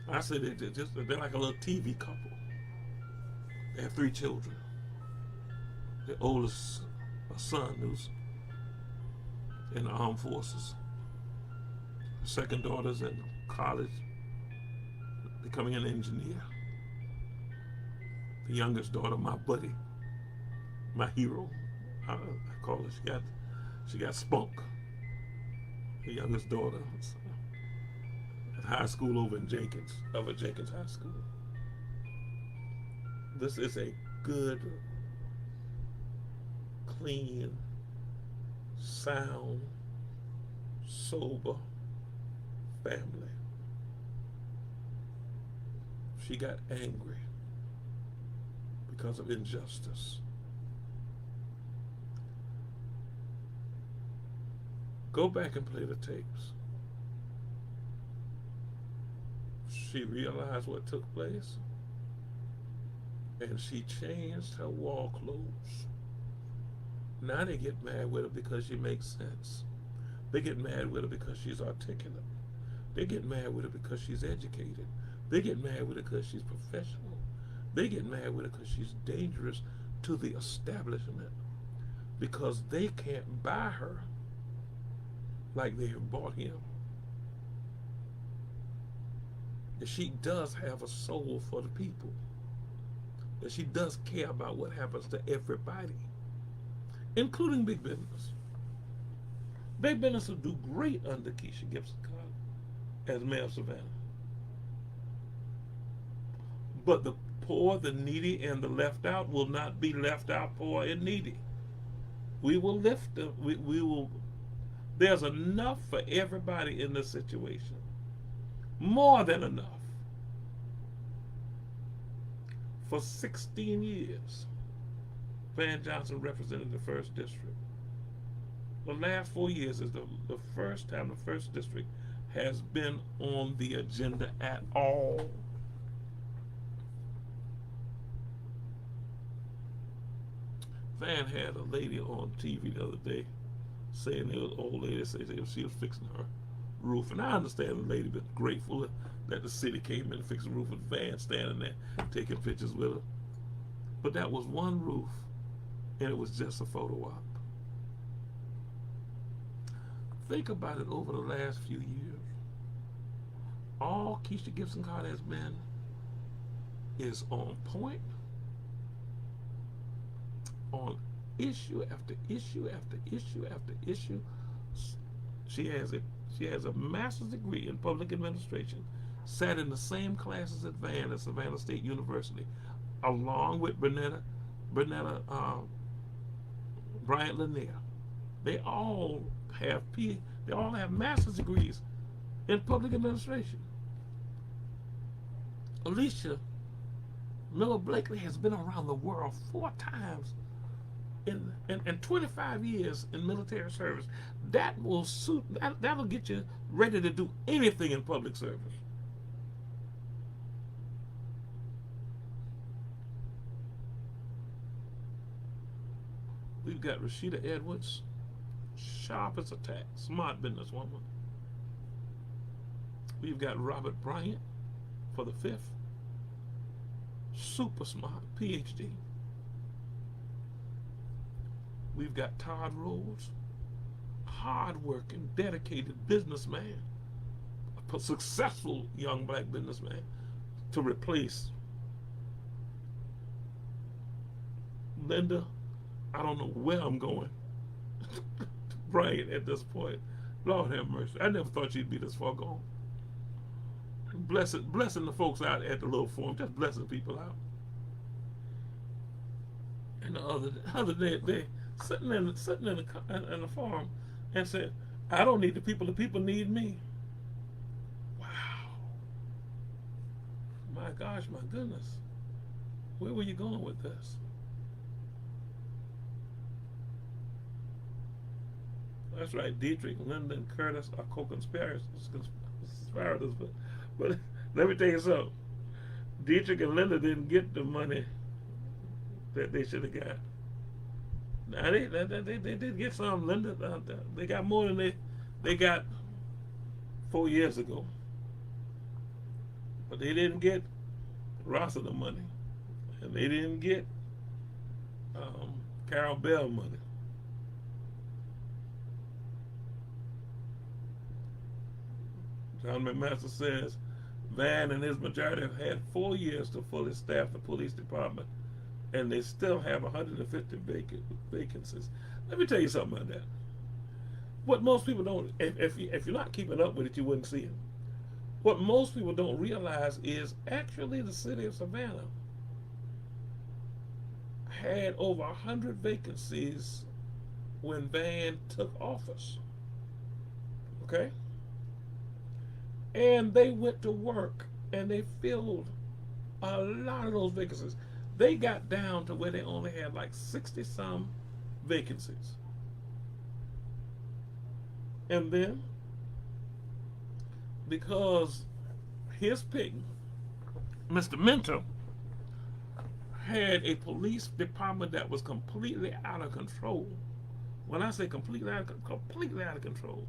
I said they're like a little TV couple. They have 3 children. The oldest, a son who's in the armed forces. The second daughter's in college, becoming an engineer. The youngest daughter, my buddy, my hero, I call her. She got spunk. The youngest daughter at high school over in Jenkins High School. This is a good, clean, sound, sober family. She got angry because of injustice. Go back and play the tapes. She realized what took place, and she changed her wall clothes. Now they get mad with her because she makes sense. They get mad with her because she's articulate. They get mad with her because she's educated. They get mad with her because she's professional. They get mad with her because she's dangerous to the establishment, because they can't buy her like they have bought him. That she does have a soul for the people. That she does care about what happens to everybody, including big business. Big business will do great under Keisha Gibson Carter as mayor of Savannah. But the poor, the needy, and the left out will not be left out poor and needy. We will lift them. We will. There's enough for everybody in this situation. More than enough. For 16 years, Van Johnson represented the 1st District. The last 4 years is the first time the 1st District has been on the agenda at all. Van had a lady on TV the other day saying, there was an old lady saying she was fixing her roof. And I understand the lady was grateful that the city came in and fixed the roof with Van standing there taking pictures with her. But that was one roof, and it was just a photo op. Think about it over the last few years. All Keisha Gibson Carter has been is on point, on issue after issue after issue after issue. She has a master's degree in public administration, sat in the same classes at Van at Savannah State University, along with Bryant Lanier. They all have master's degrees in public administration. Alicia Miller Blakely has been around the world 4 times in 25 years in military service. That'll get you ready to do anything in public service. We've got Rashida Edwards, sharp as a tack, smart businesswoman. We've got Robert Bryant for the 5th, super smart, PhD. We've got Todd Rhodes, hard-working, dedicated businessman, a successful young black businessman, to replace Linda. I don't know where I'm going. Right at this point. Lord have mercy. I never thought she'd be this far gone. Blessing the folks out at the little forum, just blessing people out. And the other day, they sitting in the forum and said, "I don't need the people need me." Wow. My gosh, my goodness. Where were you going with this? That's right, Dietrich, Linda, and Curtis are co-conspirators, but let me tell you something. Dietrich and Linda didn't get the money that they should have got. Now they did get some. Linda, they got more than they got 4 years ago, but they didn't get Rosser the money, and they didn't get Carol Bell money. John McMaster says Van and his majority have had 4 years to fully staff the police department, and they still have 150 vacancies. Let me tell you something about that. What most people don't, if you're not keeping up with it, you wouldn't see it. What most people don't realize is actually the city of Savannah had over 100 vacancies when Van took office. Okay? And they went to work and they filled a lot of those vacancies. They got down to where they only had like 60 some vacancies. And then, because his pick, Mr. Minter, had a police department that was completely out of control. When I say completely out of control.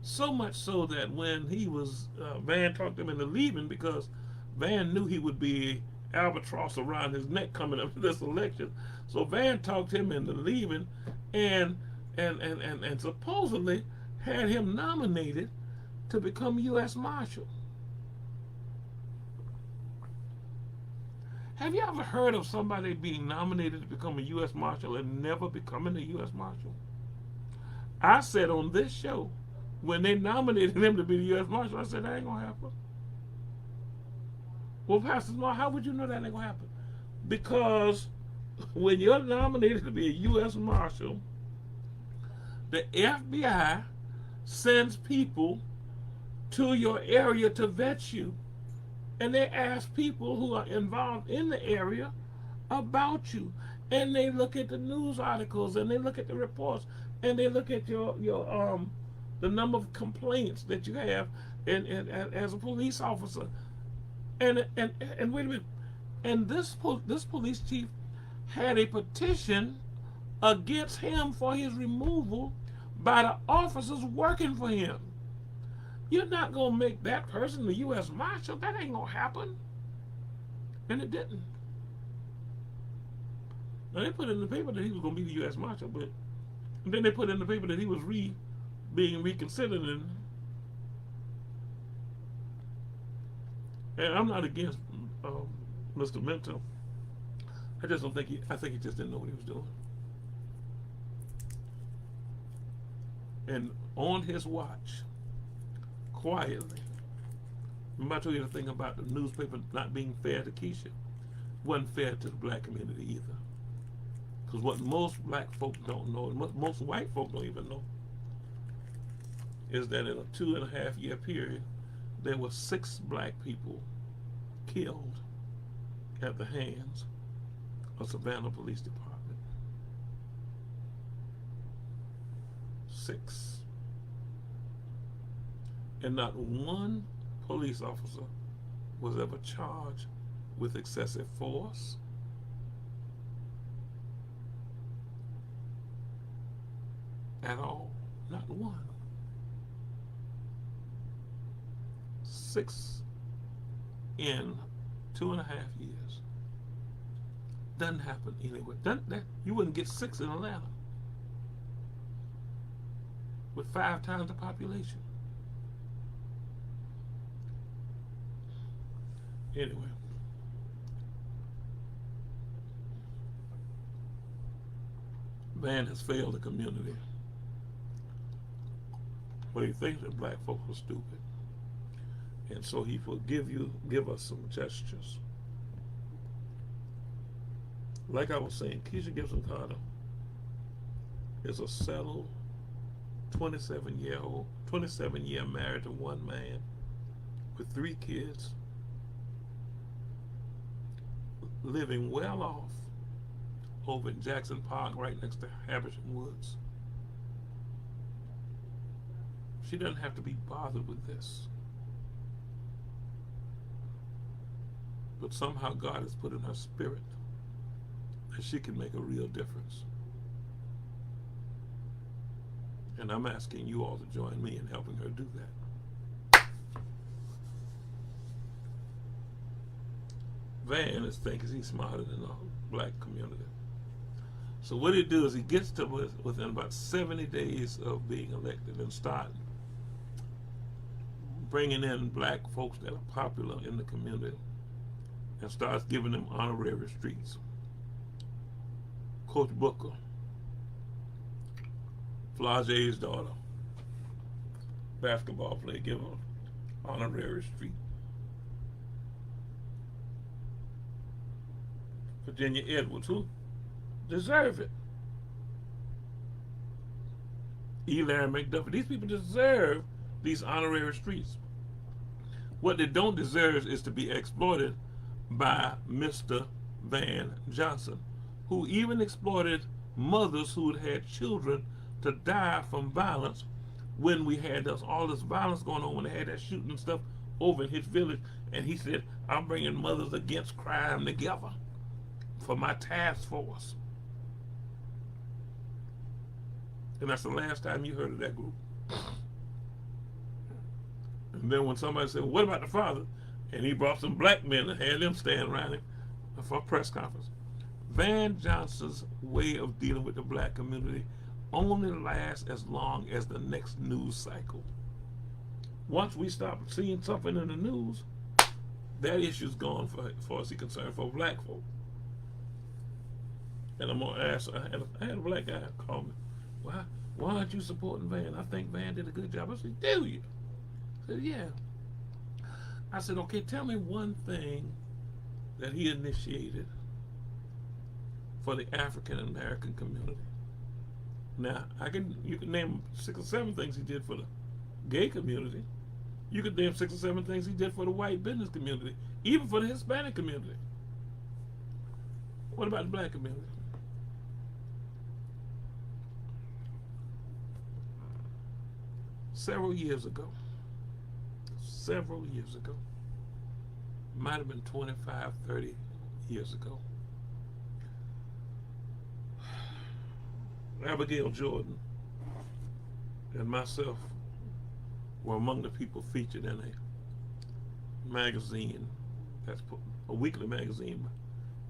So much so that when he was, Van talked him into leaving because Van knew he would be albatross around his neck coming up to this election. So Van talked him into leaving and supposedly had him nominated to become U.S. Marshal. Have you ever heard of somebody being nominated to become a U.S. Marshal and never becoming a U.S. Marshal? I said on this show, when they nominated him to be the U.S. Marshal, I said, that ain't going to happen. Well, Pastor Small, how would you know that ain't going to happen? Because when you're nominated to be a U.S. Marshal, the FBI sends people to your area to vet you. And they ask people who are involved in the area about you. And they look at the news articles, and they look at the reports, and they look at your the number of complaints that you have and as a police officer. And wait a minute. And this police chief had a petition against him for his removal by the officers working for him. You're not going to make that person the U.S. Marshal. That ain't going to happen. And it didn't. Now, they put in the paper that he was going to be the U.S. Marshal, but then they put in the paper that he was being reconsidered. And I'm not against Mr. Minter. I just don't think I think he just didn't know what he was doing. And on his watch, quietly, remember I told you the thing about the newspaper not being fair to Keisha? Wasn't fair to the black community either. Because what most black folk don't know, and most white folk don't even know, is that in a 2.5 year period, there were 6 black people killed at the hands of Savannah Police Department. 6. And not one police officer was ever charged with excessive force, at all. Not one. 6 in 2.5 years. Doesn't happen anywhere. You wouldn't get 6 in Atlanta with 5 times the population. Anyway, Van has failed the community, but he thinks that black folks are stupid, and so he will give us some gestures. Like I was saying, Keisha Gibson Carter is a settled 27-year married to one man with 3 kids, living well off over in Jackson Park right next to Habersham Woods. She doesn't have to be bothered with this. But somehow God has put in her spirit that she can make a real difference. And I'm asking you all to join me in helping her do that. Van is thinking he's smarter than the black community. So what he do is he gets to within about 70 days of being elected and start bringing in black folks that are popular in the community and starts giving them honorary streets. Coach Booker, Flage's daughter, basketball player, give her honorary street. Virginia Edwards, who deserve it. Larry McDuffie. These people deserve these honorary streets. What they don't deserve is to be exploited by Mr. Van Johnson, who even exploited mothers who had children to die from violence when we had all this violence going on, when they had that shooting and stuff over in his village. And he said, I'm bringing Mothers Against Crime together for my task force. And that's the last time you heard of that group. And then when somebody said, well, what about the father? And he brought some black men and had them stand around him for a press conference. Van Johnson's way of dealing with the black community only lasts as long as the next news cycle. Once we stop seeing something in the news, that issue's gone for far as he's concerned for black folk. And I'm gonna ask, I had a black guy call me, why aren't you supporting Van? I think Van did a good job. I said, do you? I said, yeah. I said, okay, tell me one thing that he initiated for the African American community. Now, you can name 6 or 7 things he did for the gay community. You could name 6 or 7 things he did for the white business community, even for the Hispanic community. What about the black community? Several years ago, might have been 25, 30 years ago, Abigail Jordan and myself were among the people featured in a magazine, that's a weekly magazine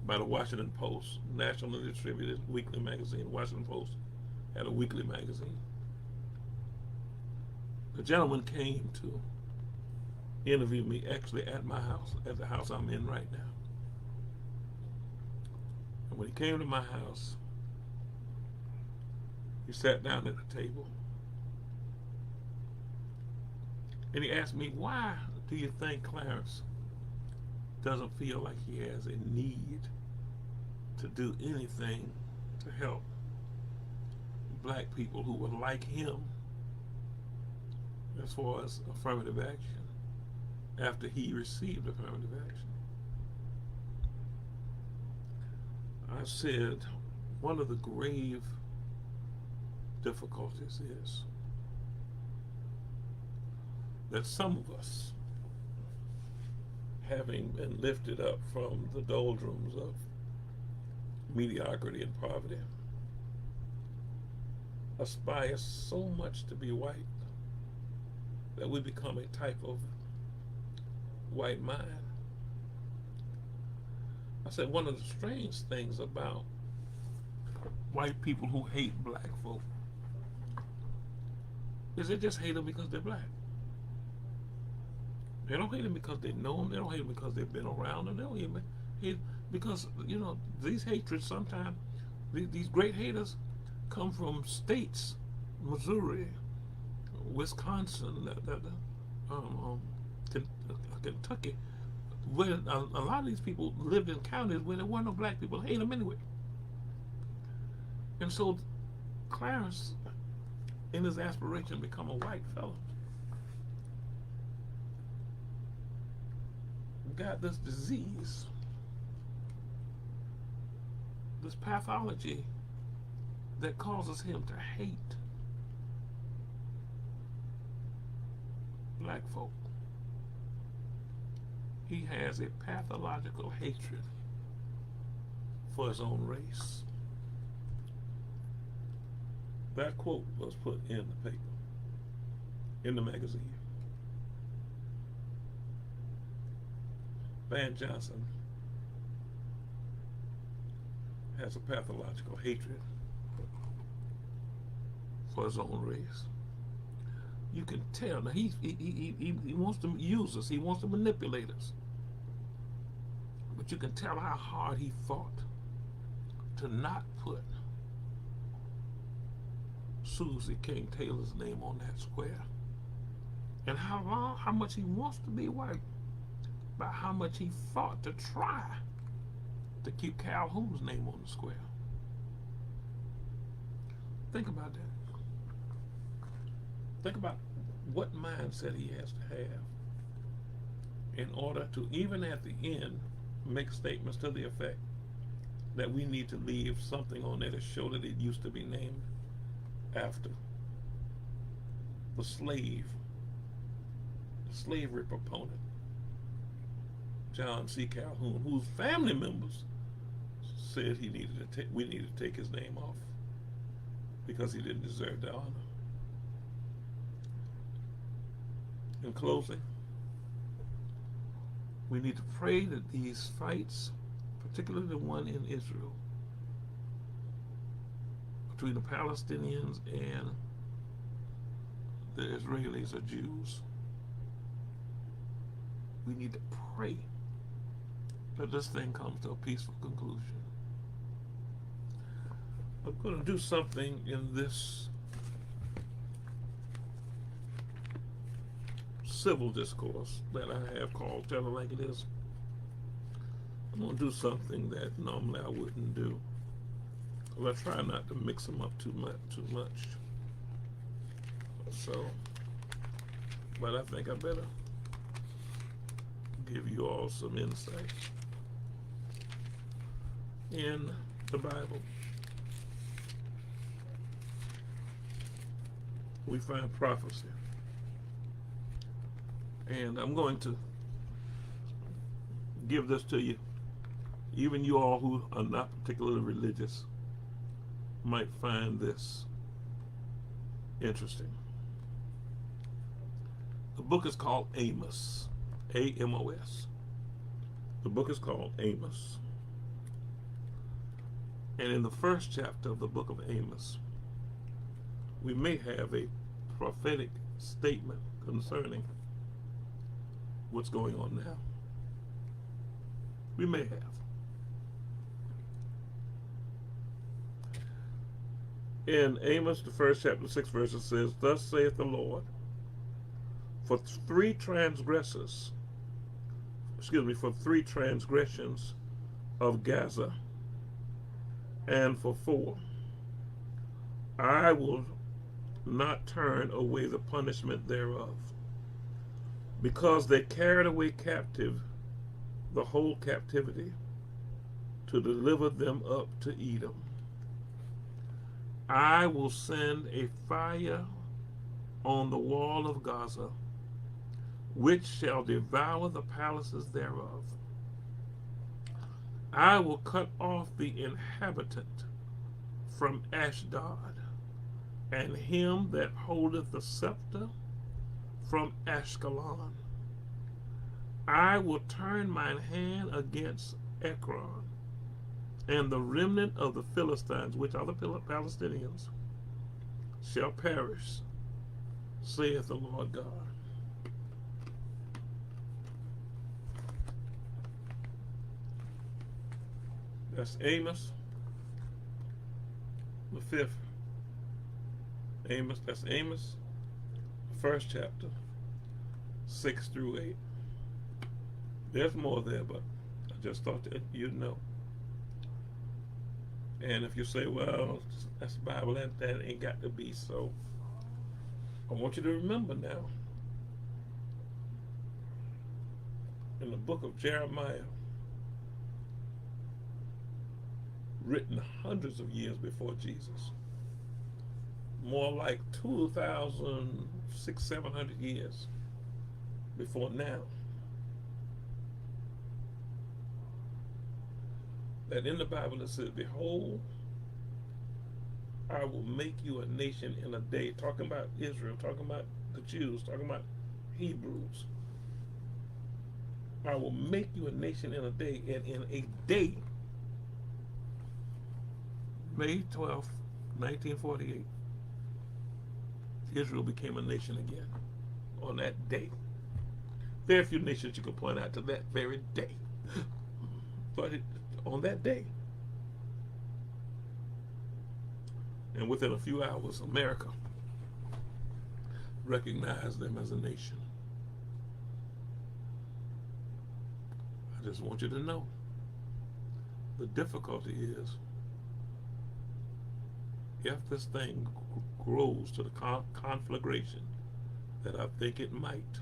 by the Washington Post, nationally distributed weekly magazine. Washington Post had a weekly magazine. The gentleman came to interview me actually at my house, at the house I'm in right now. And when he came to my house, he sat down at the table and he asked me, why do you think Clarence doesn't feel like he has a need to do anything to help black people who were like him as far as affirmative action after he received affirmative action? I said, one of the grave difficulties is that some of us, having been lifted up from the doldrums of mediocrity and poverty, aspire so much to be white that we become a type of white mind. I said one of the strange things about white people who hate black folk is they just hate them because they're black. They don't hate them because they know them. They don't hate them because they've been around them. They don't hate them because, you know, these hatreds sometimes, these great haters come from states, Missouri, Wisconsin, Kentucky, where a lot of these people lived in counties where there weren't no black people. Hate them anyway. And so Clarence, in his aspiration to become a white fellow, got this disease, this pathology that causes him to hate black folk. He has a pathological hatred for his own race. That quote was put in the paper, in the magazine. Van Johnson has a pathological hatred for his own race. You can tell. Now he wants to use us. He wants to manipulate us. But you can tell how hard he fought to not put Susie King Taylor's name on that square. And how much he wants to be white, by how much he fought to try to keep Calhoun's name on the square. Think about that. Think about what mindset he has to have in order to, even at the end, make statements to the effect that we need to leave something on there to show that it used to be named after the slavery proponent, John C. Calhoun, whose family members said we needed to take his name off because he didn't deserve the honor. In closing, we need to pray that these fights, particularly the one in Israel, between the Palestinians and the Israelis or Jews, we need to pray that this thing comes to a peaceful conclusion. I'm going to do something in this civil discourse that I have called Tell It Like It Is. I'm going to do something that normally I wouldn't do. I try not to mix them up too much. So, but I think I better give you all some insight. In the Bible, we find prophecy. And I'm going to give this to you. Even you all who are not particularly religious might find this interesting. The book is called Amos, A-M-O-S. The book is called Amos. And in the first chapter of the book of Amos, we may have a prophetic statement concerning what's going on now. We may have. In Amos, the first chapter, 6 verses says, Thus saith the Lord, for three transgressions of Gaza, and for 4, I will not turn away the punishment thereof, because they carried away captive the whole captivity, to deliver them up to Edom. I will send a fire on the wall of Gaza, which shall devour the palaces thereof. I will cut off the inhabitant from Ashdod, and him that holdeth the scepter from Ashkelon. I will turn mine hand against Ekron, and the remnant of the Philistines, which are the Palestinians, shall perish, saith the Lord God. That's Amos, the fifth. Amos, that's Amos, first chapter, 6 through 8. There's more there, but I just thought that you'd know. And if you say, well, that's the Bible, that ain't got to be so, I want you to remember now, in the book of Jeremiah, written hundreds of years before Jesus, more like 2,600-700 years before now, that in the Bible it says, behold, I will make you a nation in a day, talking about Israel, talking about the Jews, talking about Hebrews. I will make you a nation in a day, and in a day, May 12th, 1948, Israel became a nation again on that day. There are a few nations you can point out to that very day, but on that day, and within a few hours, America recognized them as a nation. I just want you to know, the difficulty is, if this thing grows to the conflagration that I think it might,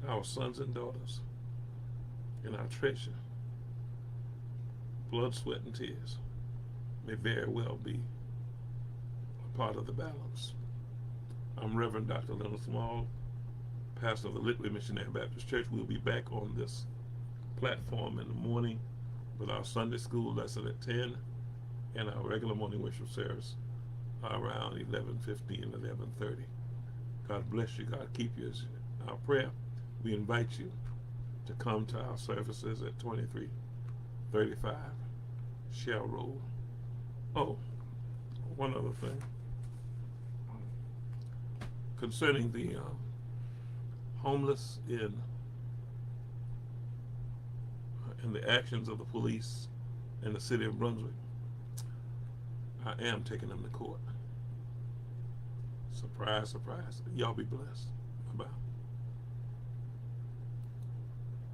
our sons and daughters and our treasure, blood, sweat, and tears, may very well be a part of the balance. I'm Reverend Dr. Leonard Small, pastor of the Litway Missionary Baptist Church. We'll be back on this platform in the morning with our Sunday school lesson at 10 and our regular morning worship service around 11:15, 11:30. God bless you. God keep you. Is our prayer. We invite you to come to our services at 2335 Shell Road. Oh, one other thing. Concerning the homeless in the actions of the police in the city of Brunswick, I am taking them to court. Surprise, surprise. Y'all be blessed. Bye-bye.